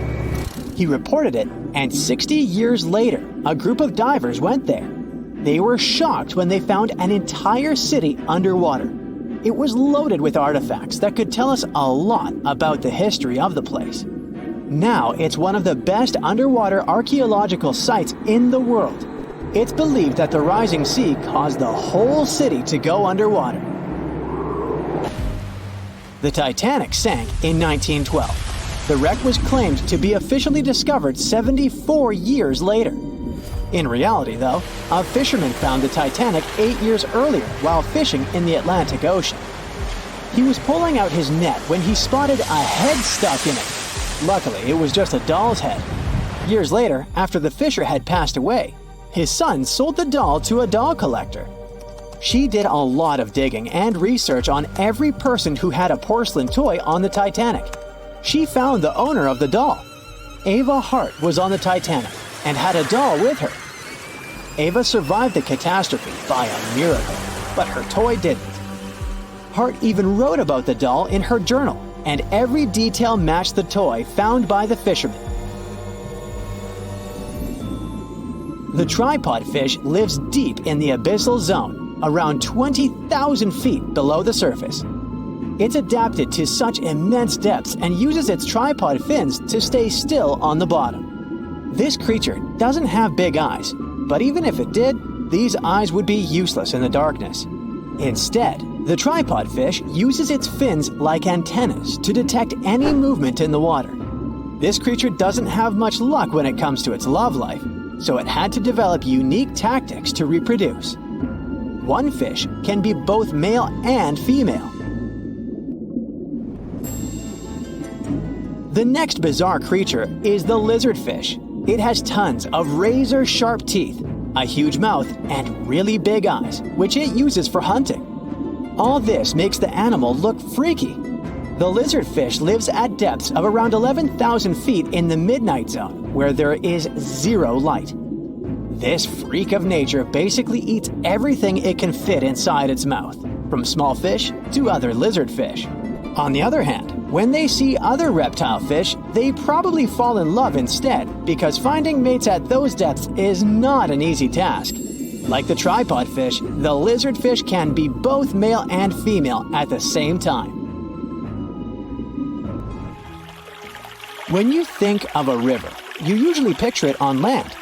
He reported it, and 60 years later, a group of divers went there. They were shocked when they found an entire city underwater. It was loaded with artifacts that could tell us a lot about the history of the place. Now it's one of the best underwater archaeological sites in the world. It's believed that the rising sea caused the whole city to go underwater. The Titanic sank in 1912. The wreck was claimed to be officially discovered 74 years later. In reality, though, a fisherman found the Titanic 8 years earlier while fishing in the Atlantic Ocean. He was pulling out his net when he spotted a head stuck in it. Luckily, it was just a doll's head. Years later, after the fisher had passed away, his son sold the doll to a doll collector. She did a lot of digging and research on every person who had a porcelain toy on the Titanic. She found the owner of the doll. Ava Hart was on the Titanic and had a doll with her. Ava survived the catastrophe by a miracle, but her toy didn't. Hart even wrote about the doll in her journal, and every detail matched the toy found by the fisherman. The tripod fish lives deep in the abyssal zone, around 20,000 feet below the surface. It's adapted to such immense depths and uses its tripod fins to stay still on the bottom. This creature doesn't have big eyes, but even if it did, these eyes would be useless in the darkness. Instead, the tripod fish uses its fins like antennas to detect any movement in the water. This creature doesn't have much luck when it comes to its love life, so it had to develop unique tactics to reproduce. One fish can be both male and female. The next bizarre creature is the lizardfish. It has tons of razor-sharp teeth, a huge mouth, and really big eyes, which it uses for hunting. All this makes the animal look freaky. The lizardfish lives at depths of around 11,000 feet in the midnight zone, where there is zero light. This freak of nature basically eats everything it can fit inside its mouth, from small fish to other lizardfish. On the other hand, when they see other reptile fish, they probably fall in love instead, because finding mates at those depths is not an easy task. Like the tripod fish, the lizardfish can be both male and female at the same time. When you think of a river, you usually picture it on land.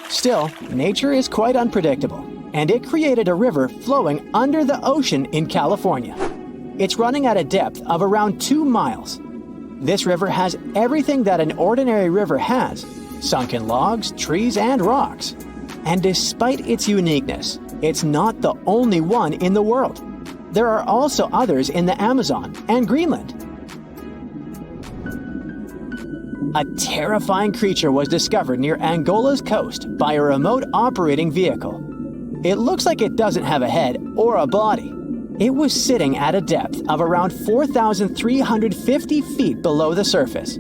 Still, nature is quite unpredictable, and it created a river flowing under the ocean in California. It's running at a depth of around 2 miles. This river has everything that an ordinary river has: sunken logs, trees, and rocks. And despite its uniqueness, it's not the only one in the world. There are also others in the Amazon and Greenland. A terrifying creature was discovered near Angola's coast by a remote operating vehicle. It looks like it doesn't have a head or a body. It was sitting at a depth of around 4,350 feet below the surface.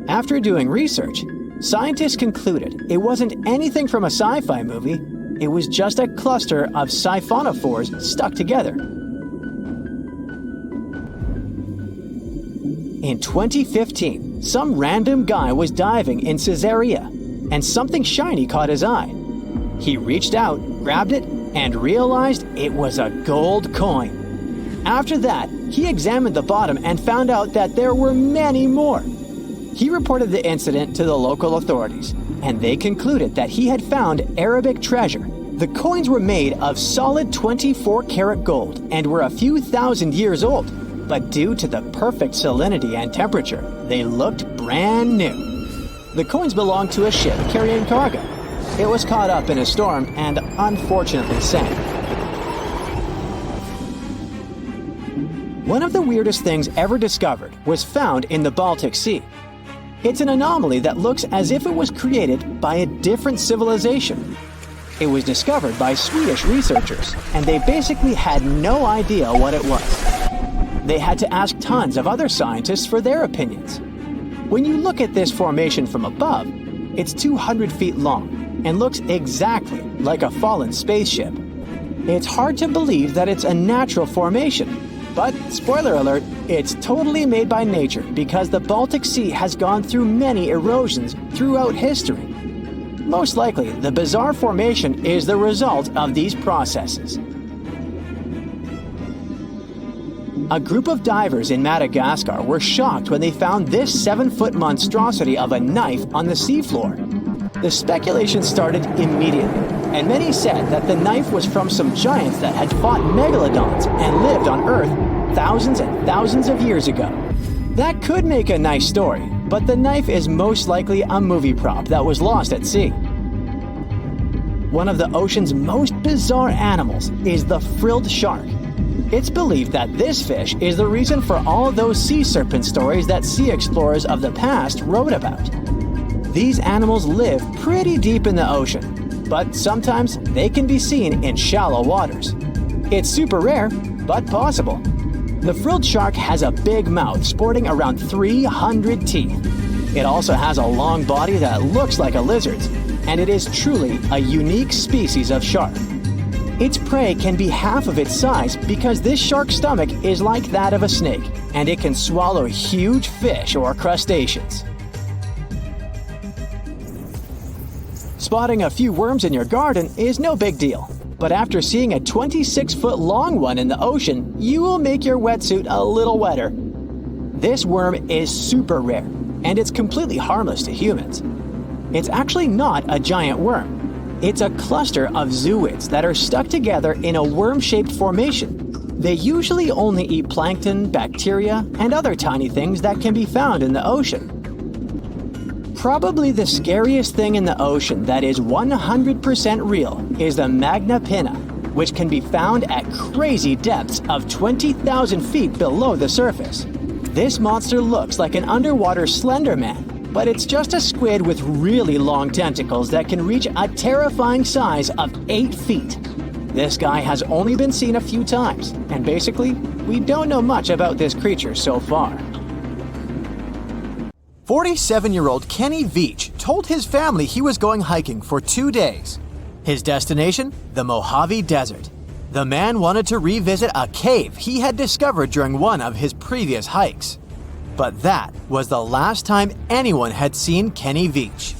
After doing research, scientists concluded it wasn't anything from a sci-fi movie. It was just a cluster of siphonophores stuck together. In 2015, some random guy was diving in Caesarea, and something shiny caught his eye. He reached out, grabbed it, and realized it was a gold coin. After that, he examined the bottom and found out that there were many more. He reported the incident to the local authorities, and they concluded that he had found Arabic treasure. The coins were made of solid 24-karat gold and were a few thousand years old, but due to the perfect salinity and temperature, they looked brand new. The coins belonged to a ship carrying cargo. It was caught up in a storm and unfortunately sank. One of the weirdest things ever discovered was found in the Baltic Sea. It's an anomaly that looks as if it was created by a different civilization. It was discovered by Swedish researchers, and they basically had no idea what it was. They had to ask tons of other scientists for their opinions. When you look at this formation from above, it's 200 feet long, and looks exactly like a fallen spaceship. It's hard to believe that it's a natural formation, but spoiler alert, it's totally made by nature because the Baltic Sea has gone through many erosions throughout history. Most likely, the bizarre formation is the result of these processes. A group of divers in Madagascar were shocked when they found this 7-foot monstrosity of a knife on the seafloor. The speculation started immediately, and many said that the knife was from some giants that had fought megalodons and lived on Earth thousands and thousands of years ago. That could make a nice story, but the knife is most likely a movie prop that was lost at sea. One of the ocean's most bizarre animals is the frilled shark. It's believed that this fish is the reason for all those sea serpent stories that sea explorers of the past wrote about. These animals live pretty deep in the ocean, but sometimes they can be seen in shallow waters. It's super rare, but possible. The frilled shark has a big mouth sporting around 300 teeth. It also has a long body that looks like a lizard's, and it is truly a unique species of shark. Its prey can be half of its size because this shark's stomach is like that of a snake, and it can swallow huge fish or crustaceans. Spotting a few worms in your garden is no big deal, but after seeing a 26-foot long one in the ocean, you will make your wetsuit a little wetter. This worm is super rare, and it's completely harmless to humans. It's actually not a giant worm. It's a cluster of zooids that are stuck together in a worm-shaped formation. They usually only eat plankton, bacteria, and other tiny things that can be found in the ocean. Probably the scariest thing in the ocean that is 100% real is the Magna Pinna, which can be found at crazy depths of 20,000 feet below the surface. This monster looks like an underwater Slender Man, but it's just a squid with really long tentacles that can reach a terrifying size of 8 feet. This guy has only been seen a few times, and basically, we don't know much about this creature so far. 47-year-old Kenny Veach told his family he was going hiking for 2 days. His destination? The Mojave Desert. The man wanted to revisit a cave he had discovered during one of his previous hikes. But that was the last time anyone had seen Kenny Veach.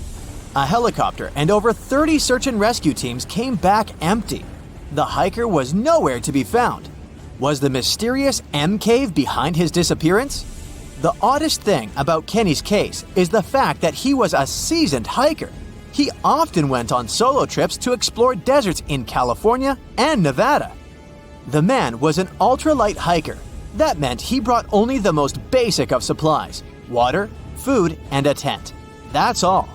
A helicopter and over 30 search and rescue teams came back empty. The hiker was nowhere to be found. Was the mysterious M Cave behind his disappearance? The oddest thing about Kenny's case is the fact that he was a seasoned hiker. He often went on solo trips to explore deserts in California and Nevada. The man was an ultralight hiker. That meant he brought only the most basic of supplies: water, food, and a tent. That's all.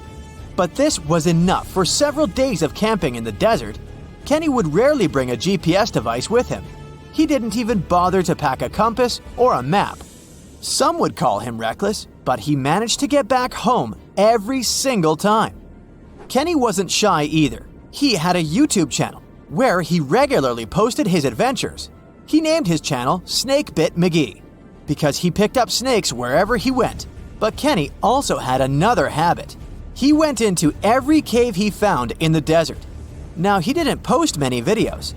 But this was enough for several days of camping in the desert. Kenny would rarely bring a GPS device with him. He didn't even bother to pack a compass or a map. Some would call him reckless, but he managed to get back home every single time. Kenny wasn't shy either. He had a YouTube channel where he regularly posted his adventures. He named his channel Snake Bit McGee because he picked up snakes wherever he went. But Kenny also had another habit. He went into every cave he found in the desert. Now, he didn't post many videos.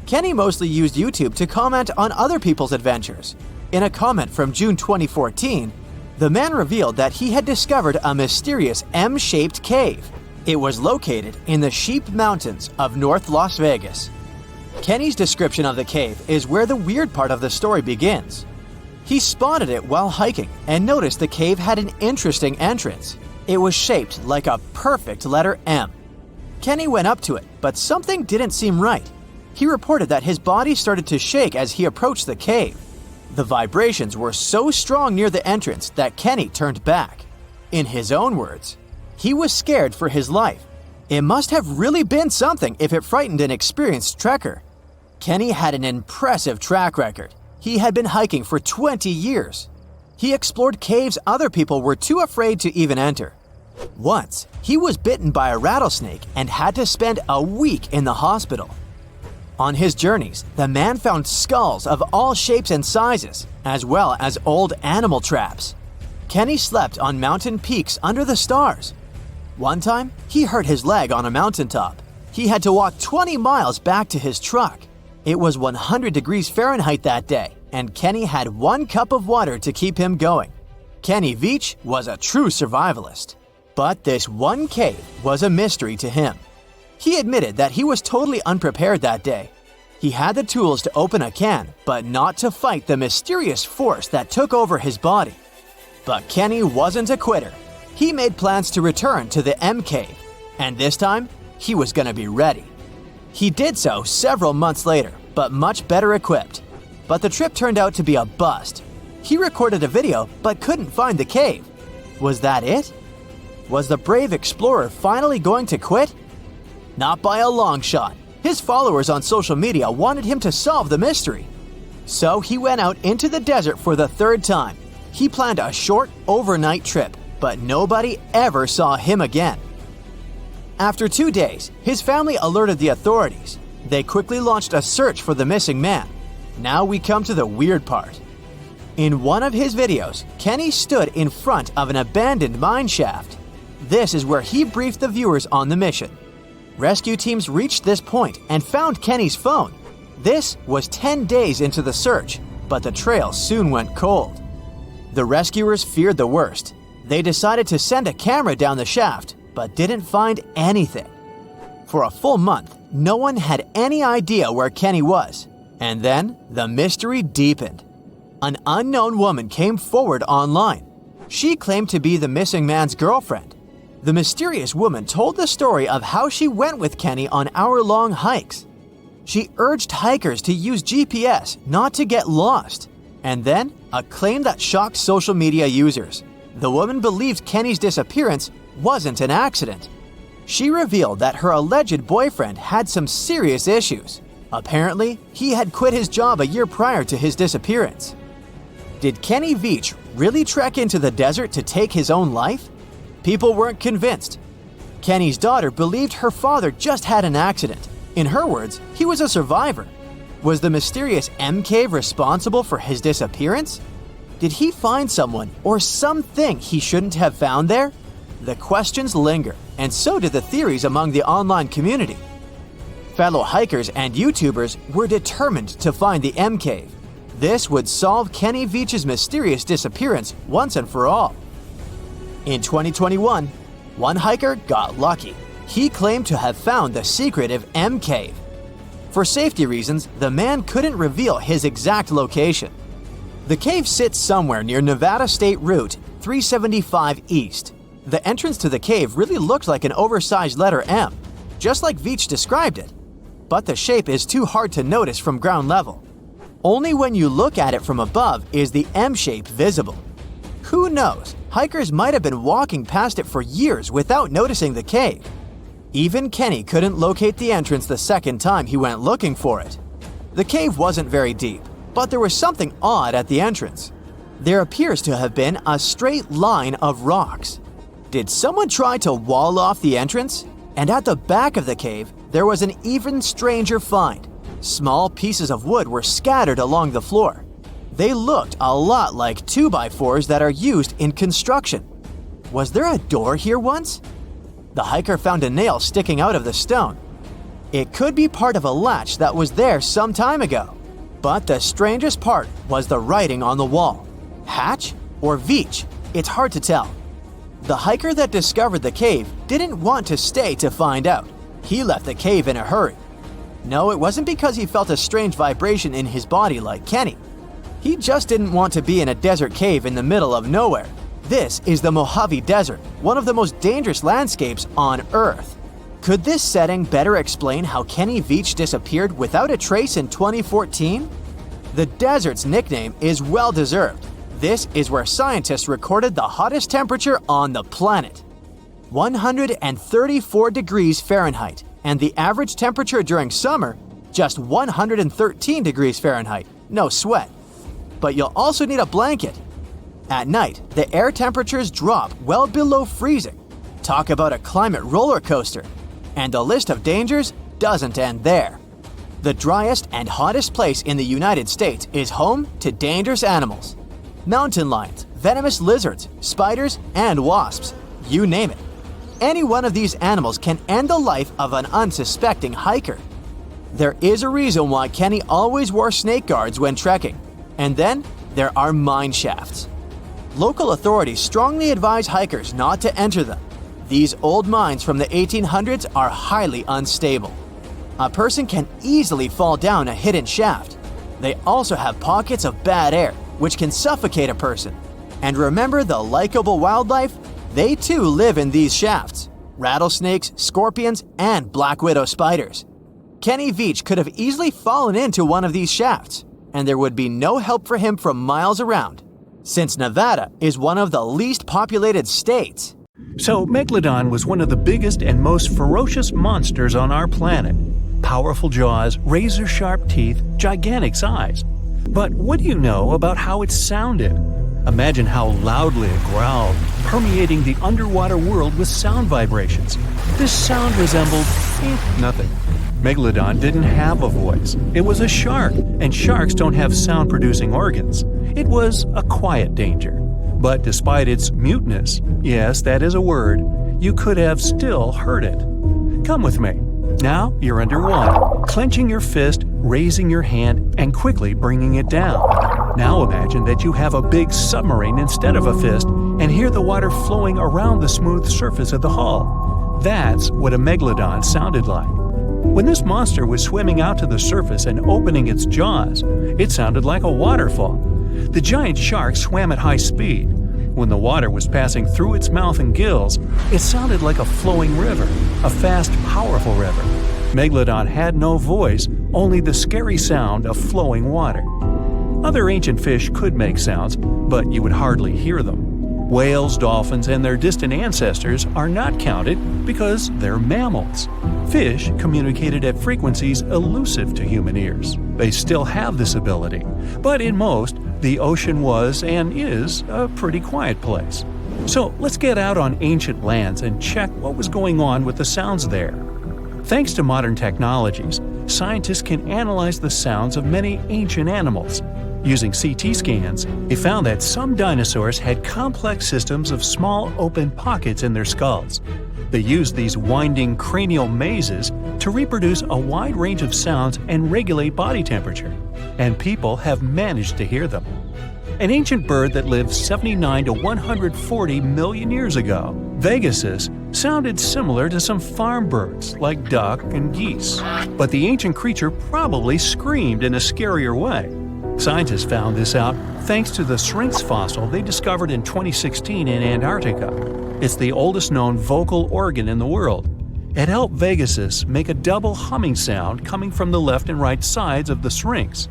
Kenny mostly used YouTube to comment on other people's adventures. In a comment from June 2014, the man revealed that he had discovered a mysterious M-shaped cave. It was located in the Sheep Mountains of North Las Vegas. Kenny's description of the cave is where the weird part of the story begins. He spotted it while hiking and noticed the cave had an interesting entrance. It was shaped like a perfect letter M. Kenny went up to it, but something didn't seem right. He reported that his body started to shake as he approached the cave. The vibrations were so strong near the entrance that Kenny turned back. In his own words, he was scared for his life. It must have really been something if it frightened an experienced trekker. Kenny had an impressive track record. He had been hiking for 20 years. He explored caves other people were too afraid to even enter. Once, he was bitten by a rattlesnake and had to spend a week in the hospital. On his journeys, the man found skulls of all shapes and sizes, as well as old animal traps. Kenny slept on mountain peaks under the stars. One time, he hurt his leg on a mountaintop. He had to walk 20 miles back to his truck. It was 100 degrees Fahrenheit that day, and Kenny had 1 cup of water to keep him going. Kenny Veach was a true survivalist. But this one cave was a mystery to him. He admitted that he was totally unprepared that day. He had the tools to open a can, but not to fight the mysterious force that took over his body. But Kenny wasn't a quitter. He made plans to return to the M Cave, and this time, he was going to be ready. He did so several months later, but much better equipped. But the trip turned out to be a bust. He recorded a video, but couldn't find the cave. Was that it? Was the brave explorer finally going to quit? Not by a long shot. His followers on social media wanted him to solve the mystery. So he went out into the desert for the 3rd time. He planned a short, overnight trip, but nobody ever saw him again. After 2 days, his family alerted the authorities. They quickly launched a search for the missing man. Now we come to the weird part. In one of his videos, Kenny stood in front of an abandoned mine shaft. This is where he briefed the viewers on the mission. Rescue teams reached this point and found Kenny's phone. This was 10 days into the search, but the trail soon went cold. The rescuers feared the worst. They decided to send a camera down the shaft, but didn't find anything. For a full month, no one had any idea where Kenny was. And then, the mystery deepened. An unknown woman came forward online. She claimed to be the missing man's girlfriend. The mysterious woman told the story of how she went with Kenny on hour-long hikes. She urged hikers to use GPS not to get lost. And then, a claim that shocked social media users. The woman believed Kenny's disappearance wasn't an accident. She revealed that her alleged boyfriend had some serious issues. Apparently, he had quit his job a year prior to his disappearance. Did Kenny Veach really trek into the desert to take his own life? People weren't convinced. Kenny's daughter believed her father just had an accident. In her words, he was a survivor. Was the mysterious M Cave responsible for his disappearance? Did he find someone or something he shouldn't have found there? The questions linger, and so did the theories among the online community. Fellow hikers and YouTubers were determined to find the M Cave. This would solve Kenny Veach's mysterious disappearance once and for all. In 2021, one hiker got lucky. He claimed to have found the secretive M Cave. For safety reasons, the man couldn't reveal his exact location. The cave sits somewhere near Nevada State Route 375 East. The entrance to the cave really looked like an oversized letter M, just like Veach described it. But the shape is too hard to notice from ground level. Only when you look at it from above is the M shape visible. Who knows, hikers might have been walking past it for years without noticing the cave. Even Kenny couldn't locate the entrance the second time he went looking for it. The cave wasn't very deep, but there was something odd at the entrance. There appears to have been a straight line of rocks. Did someone try to wall off the entrance? And at the back of the cave, there was an even stranger find. Small pieces of wood were scattered along the floor. They looked a lot like 2x4s that are used in construction. Was there a door here once? The hiker found a nail sticking out of the stone. It could be part of a latch that was there some time ago. But the strangest part was the writing on the wall. Hatch or Veach? It's hard to tell. The hiker that discovered the cave didn't want to stay to find out. He left the cave in a hurry. No, it wasn't because he felt a strange vibration in his body like Kenny. He just didn't want to be in a desert cave in the middle of nowhere. This is the Mojave Desert, one of the most dangerous landscapes on Earth. Could this setting better explain how Kenny Veach disappeared without a trace in 2014? The desert's nickname is well-deserved. This is where scientists recorded the hottest temperature on the planet. 134 degrees Fahrenheit, and the average temperature during summer, just 113 degrees Fahrenheit, no sweat. But you'll also need a blanket. At night, the air temperatures drop well below freezing. Talk about a climate roller coaster. And the list of dangers doesn't end there. The driest and hottest place in the United States is home to dangerous animals. Mountain lions, venomous lizards, spiders, and wasps. You name it. any one of these animals can end the life of an unsuspecting hiker. There is a reason why Kenny always wore snake guards when trekking. And then there are mine shafts. Local authorities strongly advise hikers not to enter them. These old mines from the 1800s are highly unstable. A person can easily fall down a hidden shaft. They also have pockets of bad air, which can suffocate a person. And remember the likable wildlife? They too live in these shafts. Rattlesnakes, scorpions, and black widow spiders. Kenny Veach could have easily fallen into one of these shafts, and there would be no help for him from miles around, since Nevada is one of the least populated states. So, Megalodon was one of the biggest and most ferocious monsters on our planet. Powerful jaws, razor-sharp teeth, gigantic size. But what do you know about how it sounded? Imagine how loudly it growled, permeating the underwater world with sound vibrations. This sound resembled nothing. Megalodon didn't have a voice. It was a shark, and sharks don't have sound-producing organs. It was a quiet danger. But despite its muteness, yes, that is a word, you could have still heard it. Come with me. Now you're underwater, clenching your fist, raising your hand, and quickly bringing it down. Now imagine that you have a big submarine instead of a fist and hear the water flowing around the smooth surface of the hull. That's what a megalodon sounded like. When this monster was swimming out to the surface and opening its jaws, it sounded like a waterfall. The giant shark swam at high speed. When the water was passing through its mouth and gills, it sounded like a flowing river, a fast, powerful river. Megalodon had no voice, only the scary sound of flowing water. Other ancient fish could make sounds, but you would hardly hear them. Whales, dolphins, and their distant ancestors are not counted because they're mammals. Fish communicated at frequencies elusive to human ears. They still have this ability, but in most, the ocean was and is a pretty quiet place. So let's get out on ancient lands and check what was going on with the sounds there. Thanks to modern technologies, scientists can analyze the sounds of many ancient animals. Using CT scans, they found that some dinosaurs had complex systems of small open pockets in their skulls. They used these winding cranial mazes to reproduce a wide range of sounds and regulate body temperature, and people have managed to hear them. An ancient bird that lived 79 to 140 million years ago, Vegasus, sounded similar to some farm birds like duck and geese. But the ancient creature probably screamed in a scarier way. Scientists found this out thanks to the Syrinx fossil they discovered in 2016 in Antarctica. It's the oldest known vocal organ in the world. It helped Vegasus make a double humming sound coming from the left and right sides of the Syrinx.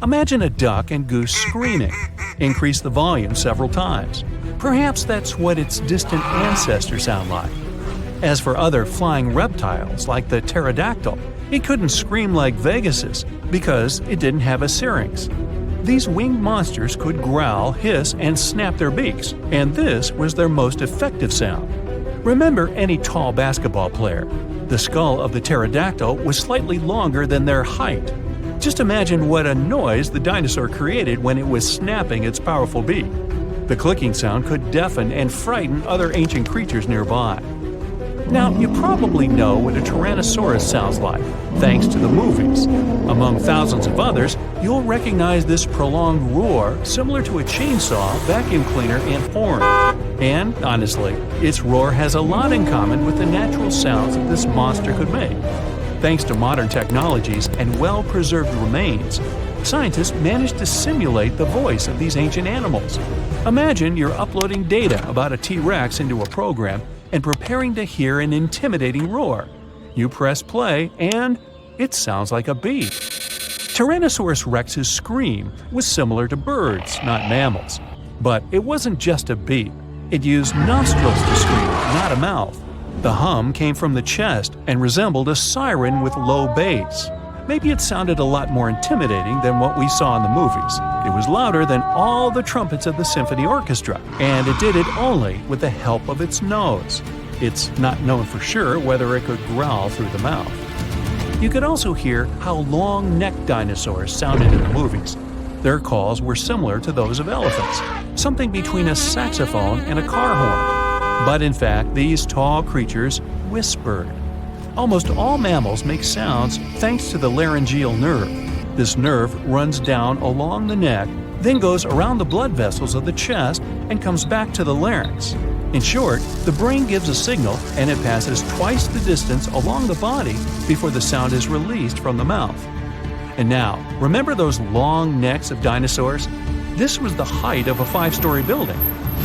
Imagine a duck and goose screaming. Increase the volume several times. Perhaps that's what its distant ancestors sound like. As for other flying reptiles like the pterodactyl, it couldn't scream like Vegasus because it didn't have a syrinx. These winged monsters could growl, hiss, and snap their beaks, and this was their most effective sound. Remember any tall basketball player. The skull of the pterodactyl was slightly longer than their height. Just imagine what a noise the dinosaur created when it was snapping its powerful beak. The clicking sound could deafen and frighten other ancient creatures nearby. Now, you probably know what a Tyrannosaurus sounds like, thanks to the movies. Among thousands of others, you'll recognize this prolonged roar similar to a chainsaw, vacuum cleaner, and horn. And, honestly, its roar has a lot in common with the natural sounds that this monster could make. Thanks to modern technologies and well-preserved remains, scientists managed to simulate the voice of these ancient animals. Imagine you're uploading data about a T-Rex into a program and preparing to hear an intimidating roar. You press play, and it sounds like a beep. Tyrannosaurus rex's scream was similar to birds, not mammals. But it wasn't just a beep. It used nostrils to scream, not a mouth. The hum came from the chest and resembled a siren with low bass. Maybe it sounded a lot more intimidating than what we saw in the movies. It was louder than all the trumpets of the symphony orchestra, and it did it only with the help of its nose. It's not known for sure whether it could growl through the mouth. You could also hear how long-necked dinosaurs sounded in the movies. Their calls were similar to those of elephants, something between a saxophone and a car horn. But in fact, these tall creatures whispered. Almost all mammals make sounds thanks to the laryngeal nerve. This nerve runs down along the neck, then goes around the blood vessels of the chest and comes back to the larynx. In short, the brain gives a signal and it passes twice the distance along the body before the sound is released from the mouth. And now, remember those long necks of dinosaurs? This was the height of a 5-story building.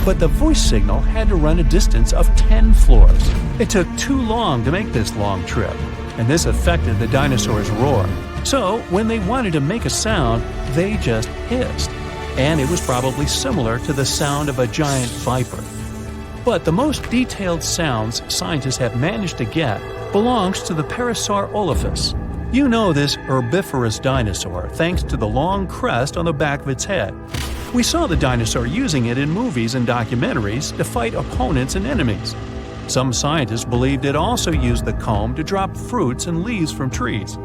But the voice signal had to run a distance of 10 floors. It took too long to make this long trip, and this affected the dinosaurs' roar. So, when they wanted to make a sound, they just hissed. And it was probably similar to the sound of a giant viper. But the most detailed sounds scientists have managed to get belongs to the Parasaurolophus. You know this herbivorous dinosaur thanks to the long crest on the back of its head. We saw the dinosaur using it in movies and documentaries to fight opponents and enemies. Some scientists believed it also used the comb to drop fruits and leaves from trees.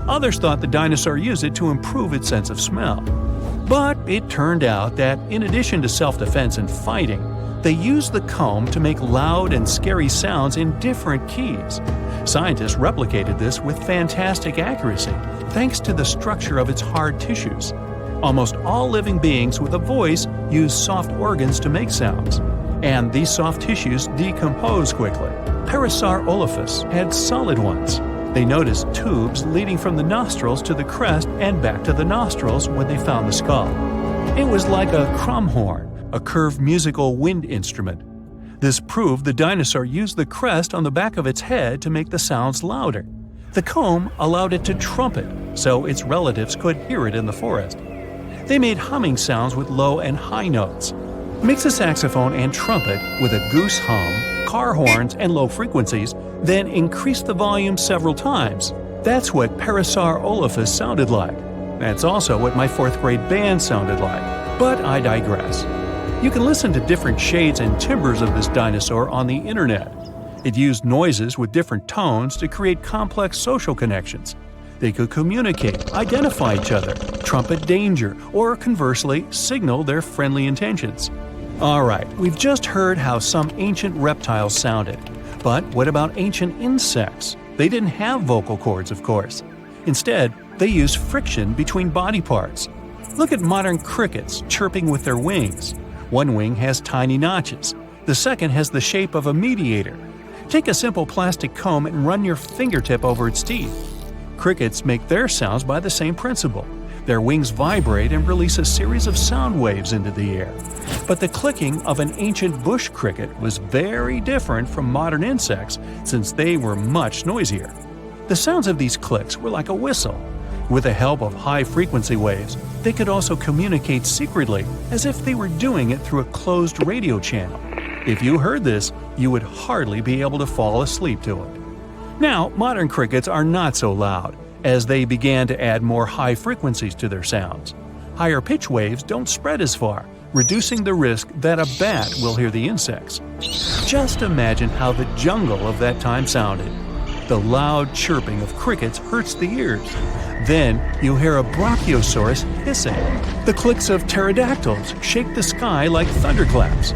Others thought the dinosaur used it to improve its sense of smell. But it turned out that in addition to self-defense and fighting, they used the comb to make loud and scary sounds in different keys. Scientists replicated this with fantastic accuracy thanks to the structure of its hard tissues. Almost all living beings with a voice use soft organs to make sounds, and these soft tissues decompose quickly. Parasaurolophus had solid ones. They noticed tubes leading from the nostrils to the crest and back to the nostrils when they found the skull. It was like a crumhorn, a curved musical wind instrument. This proved the dinosaur used the crest on the back of its head to make the sounds louder. The comb allowed it to trumpet, so its relatives could hear it in the forest. They made humming sounds with low and high notes. Mix a saxophone and trumpet with a goose hum, car horns, and low frequencies, then increase the volume several times. That's what Parasaurolophus sounded like. That's also what my 4th grade band sounded like. But I digress. You can listen to different shades and timbres of this dinosaur on the internet. It used noises with different tones to create complex social connections. They could communicate, identify each other, trumpet danger, or conversely, signal their friendly intentions. Alright, we've just heard how some ancient reptiles sounded. But what about ancient insects? They didn't have vocal cords, of course. Instead, they used friction between body parts. Look at modern crickets chirping with their wings. One wing has tiny notches. The second has the shape of a mediator. Take a simple plastic comb and run your fingertip over its teeth. Crickets make their sounds by the same principle. Their wings vibrate and release a series of sound waves into the air. But the clicking of an ancient bush cricket was very different from modern insects since they were much noisier. The sounds of these clicks were like a whistle. With the help of high-frequency waves, they could also communicate secretly as if they were doing it through a closed radio channel. If you heard this, you would hardly be able to fall asleep to it. Now, modern crickets are not so loud, as they began to add more high frequencies to their sounds. Higher pitch waves don't spread as far, reducing the risk that a bat will hear the insects. Just imagine how the jungle of that time sounded. The loud chirping of crickets hurts the ears. Then you hear a brachiosaurus hissing. The clicks of pterodactyls shake the sky like thunderclaps.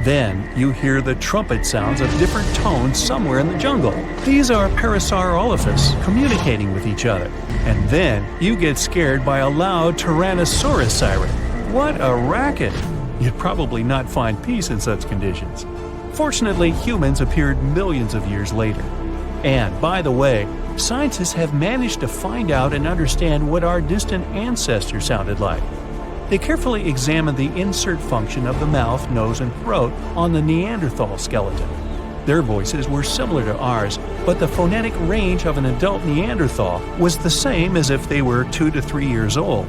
Then you hear the trumpet sounds of different tones somewhere in the jungle. These are Parasaurolophus communicating with each other. And then you get scared by a loud Tyrannosaurus siren. What a racket! You'd probably not find peace in such conditions. Fortunately, humans appeared millions of years later. And, by the way, scientists have managed to find out and understand what our distant ancestors sounded like. They carefully examined the insert function of the mouth, nose, and throat on the Neanderthal skeleton. Their voices were similar to ours, but the phonetic range of an adult Neanderthal was the same as if they were 2 to 3 years old.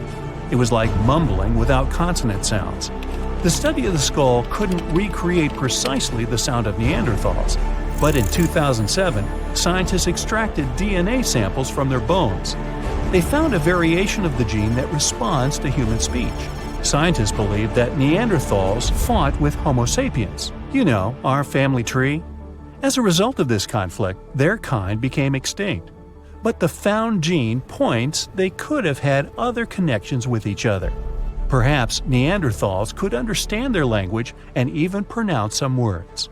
It was like mumbling without consonant sounds. The study of the skull couldn't recreate precisely the sound of Neanderthals, but in 2007, scientists extracted DNA samples from their bones. They found a variation of the gene that responds to human speech. Scientists believe that Neanderthals fought with Homo sapiens, you know, our family tree. As a result of this conflict, their kind became extinct. But the found gene points they could have had other connections with each other. Perhaps Neanderthals could understand their language and even pronounce some words.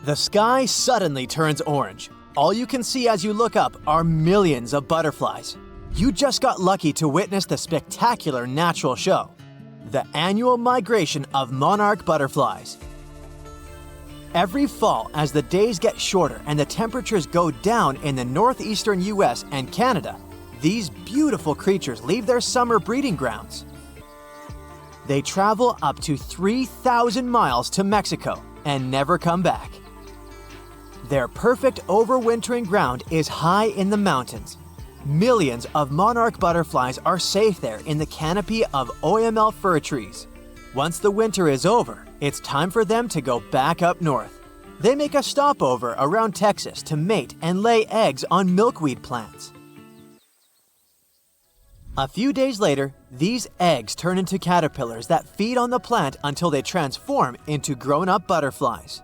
The sky suddenly turns orange. All you can see as you look up are millions of butterflies. You just got lucky to witness the spectacular natural show, the annual migration of monarch butterflies. Every fall, as the days get shorter and the temperatures go down in the northeastern US and Canada, these beautiful creatures leave their summer breeding grounds. They travel up to 3,000 miles to Mexico and never come back. Their perfect overwintering ground is high in the mountains. Millions of monarch butterflies are safe there in the canopy of OML fir trees. Once the winter is over, it's time for them to go back up north. They make a stopover around Texas to mate and lay eggs on milkweed plants. A few days later, these eggs turn into caterpillars that feed on the plant until they transform into grown-up butterflies.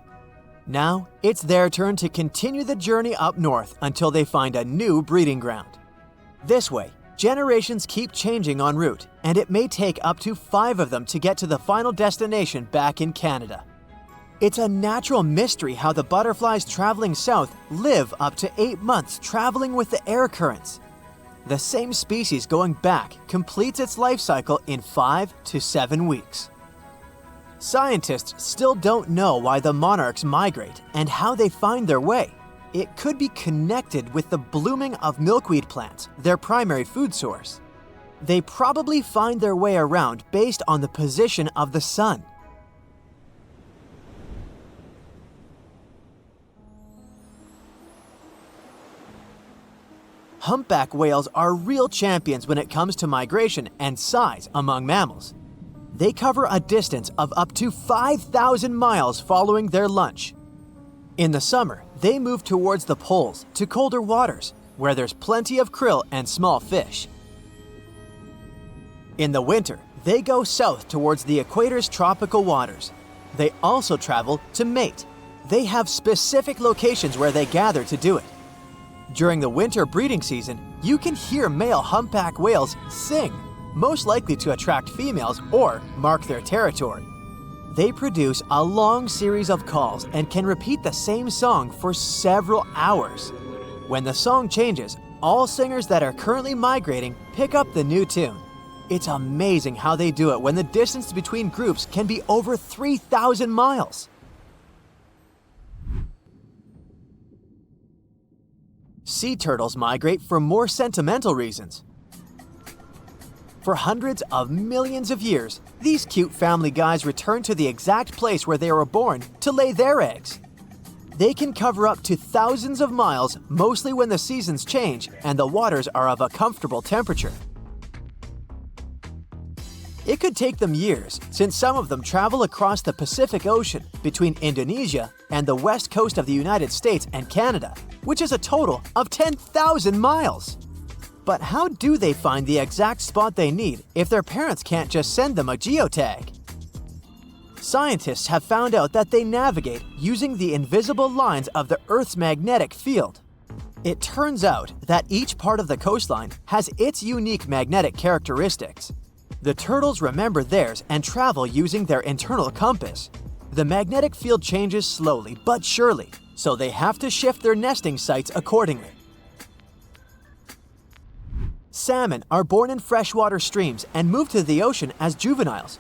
Now, it's their turn to continue the journey up north until they find a new breeding ground. This way, generations keep changing en route, and it may take up to 5 of them to get to the final destination back in Canada. It's a natural mystery how the butterflies traveling south live up to 8 months traveling with the air currents. The same species going back completes its life cycle in 5 to 7 weeks. Scientists still don't know why the monarchs migrate and how they find their way. It could be connected with the blooming of milkweed plants, their primary food source. They probably find their way around based on the position of the sun. Humpback whales are real champions when it comes to migration and size among mammals. They cover a distance of up to 5,000 miles following their lunch. In the summer, they move towards the poles to colder waters, where there's plenty of krill and small fish. In the winter, they go south towards the equator's tropical waters. They also travel to mate. They have specific locations where they gather to do it. During the winter breeding season, you can hear male humpback whales sing, most likely to attract females or mark their territory. They produce a long series of calls and can repeat the same song for several hours. When the song changes, all singers that are currently migrating pick up the new tune. It's amazing how they do it when the distance between groups can be over 3,000 miles. Sea turtles migrate for more sentimental reasons. For hundreds of millions of years, these cute family guys return to the exact place where they were born to lay their eggs. They can cover up to thousands of miles, mostly when the seasons change and the waters are of a comfortable temperature. It could take them years, since some of them travel across the Pacific Ocean between Indonesia and the west coast of the United States and Canada, which is a total of 10,000 miles. But how do they find the exact spot they need if their parents can't just send them a geotag? Scientists have found out that they navigate using the invisible lines of the Earth's magnetic field. It turns out that each part of the coastline has its unique magnetic characteristics. The turtles remember theirs and travel using their internal compass. The magnetic field changes slowly but surely, so they have to shift their nesting sites accordingly. Salmon are born in freshwater streams and move to the ocean as juveniles.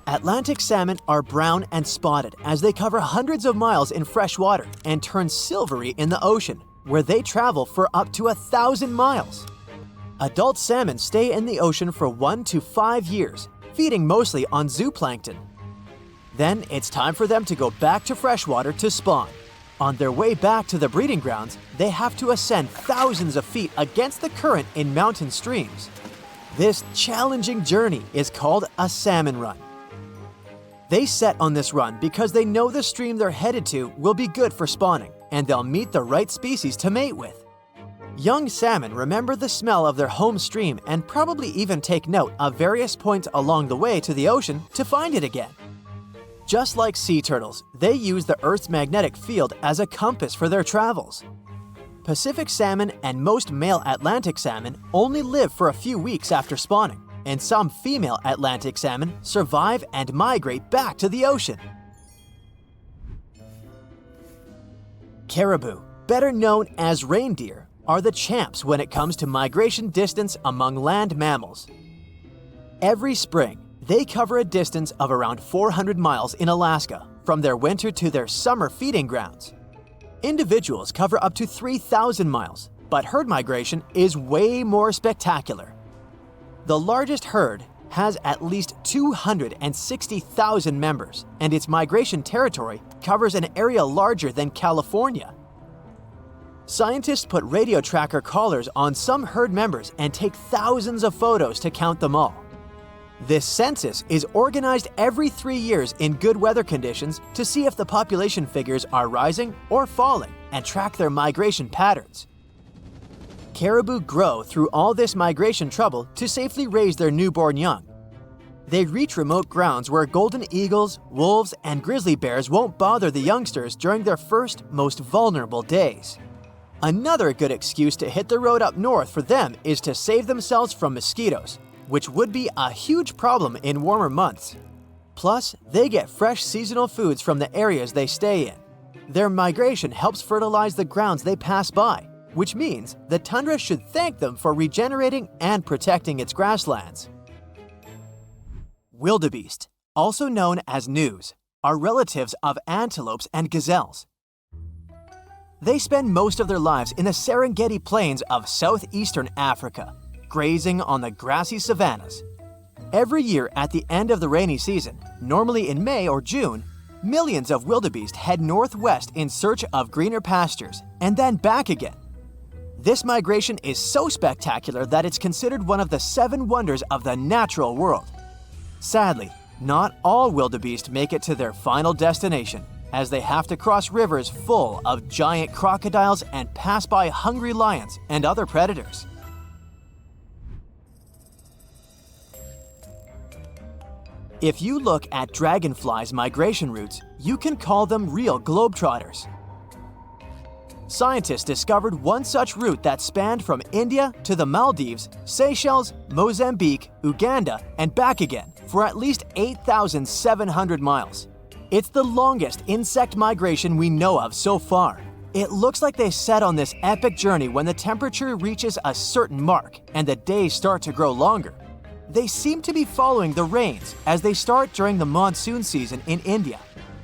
Atlantic salmon are brown and spotted as they cover hundreds of miles in fresh water and turn silvery in the ocean, where they travel for up to 1,000 miles. Adult salmon stay in the ocean for 1 to 5 years, feeding mostly on zooplankton. Then it's time for them to go back to freshwater to spawn. On their way back to the breeding grounds, they have to ascend thousands of feet against the current in mountain streams. This challenging journey is called a salmon run. They set on this run because they know the stream they're headed to will be good for spawning, and they'll meet the right species to mate with. Young salmon remember the smell of their home stream and probably even take note of various points along the way to the ocean to find it again. Just like sea turtles, they use the Earth's magnetic field as a compass for their travels. Pacific salmon and most male Atlantic salmon only live for a few weeks after spawning, and some female Atlantic salmon survive and migrate back to the ocean. Caribou, better known as reindeer, are the champs when it comes to migration distance among land mammals. Every spring, they cover a distance of around 400 miles in Alaska, from their winter to their summer feeding grounds. Individuals cover up to 3,000 miles, but herd migration is way more spectacular. The largest herd has at least 260,000 members, and its migration territory covers an area larger than California. Scientists put radio tracker collars on some herd members and take thousands of photos to count them all. This census is organized every 3 years in good weather conditions to see if the population figures are rising or falling and track their migration patterns. Caribou grow through all this migration trouble to safely raise their newborn young. They reach remote grounds where golden eagles, wolves, and grizzly bears won't bother the youngsters during their first, most vulnerable days. Another good excuse to hit the road up north for them is to save themselves from mosquitoes, which would be a huge problem in warmer months. Plus, they get fresh seasonal foods from the areas they stay in. Their migration helps fertilize the grounds they pass by, which means the tundra should thank them for regenerating and protecting its grasslands. Wildebeest, also known as gnus, are relatives of antelopes and gazelles. They spend most of their lives in the Serengeti Plains of southeastern Africa, grazing on the grassy savannas. Every year at the end of the rainy season, normally in May or June, millions of wildebeest head northwest in search of greener pastures, and then back again. This migration is so spectacular that it's considered one of the 7 wonders of the natural world. Sadly, not all wildebeest make it to their final destination, as they have to cross rivers full of giant crocodiles and pass by hungry lions and other predators. If you look at dragonflies' migration routes, you can call them real globetrotters. Scientists discovered one such route that spanned from India to the Maldives, Seychelles, Mozambique, Uganda, and back again for at least 8,700 miles. It's the longest insect migration we know of so far. It looks like they set on this epic journey when the temperature reaches a certain mark and the days start to grow longer. They seem to be following the rains as they start during the monsoon season in India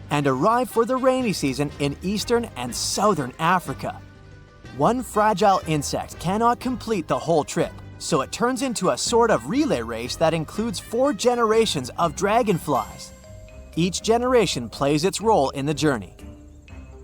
and arrive for the rainy season in eastern and southern Africa. One fragile insect cannot complete the whole trip, so it turns into a sort of relay race that includes 4 generations of dragonflies. Each generation plays its role in the journey.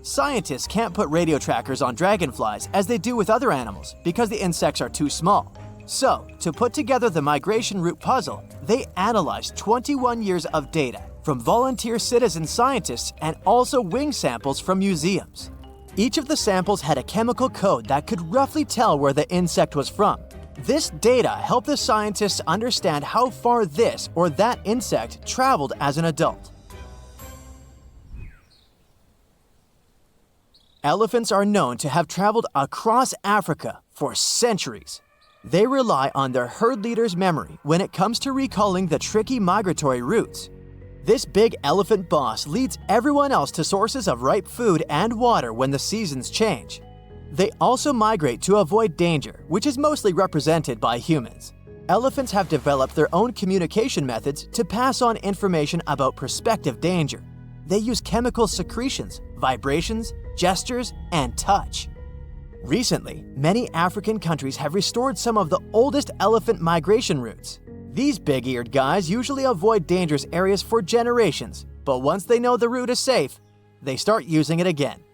Scientists can't put radio trackers on dragonflies as they do with other animals because the insects are too small. So, to put together the migration route puzzle, they analyzed 21 years of data from volunteer citizen scientists and also wing samples from museums. Each of the samples had a chemical code that could roughly tell where the insect was from. This data helped the scientists understand how far this or that insect traveled as an adult. Elephants are known to have traveled across Africa for centuries. They rely on their herd leader's memory when it comes to recalling the tricky migratory routes. This big elephant boss leads everyone else to sources of ripe food and water when the seasons change. They also migrate to avoid danger, which is mostly represented by humans. Elephants have developed their own communication methods to pass on information about prospective danger. They use chemical secretions, vibrations, gestures, and touch. Recently, many African countries have restored some of the oldest elephant migration routes. These big-eared guys usually avoid dangerous areas for generations, but once they know the route is safe, they start using it again.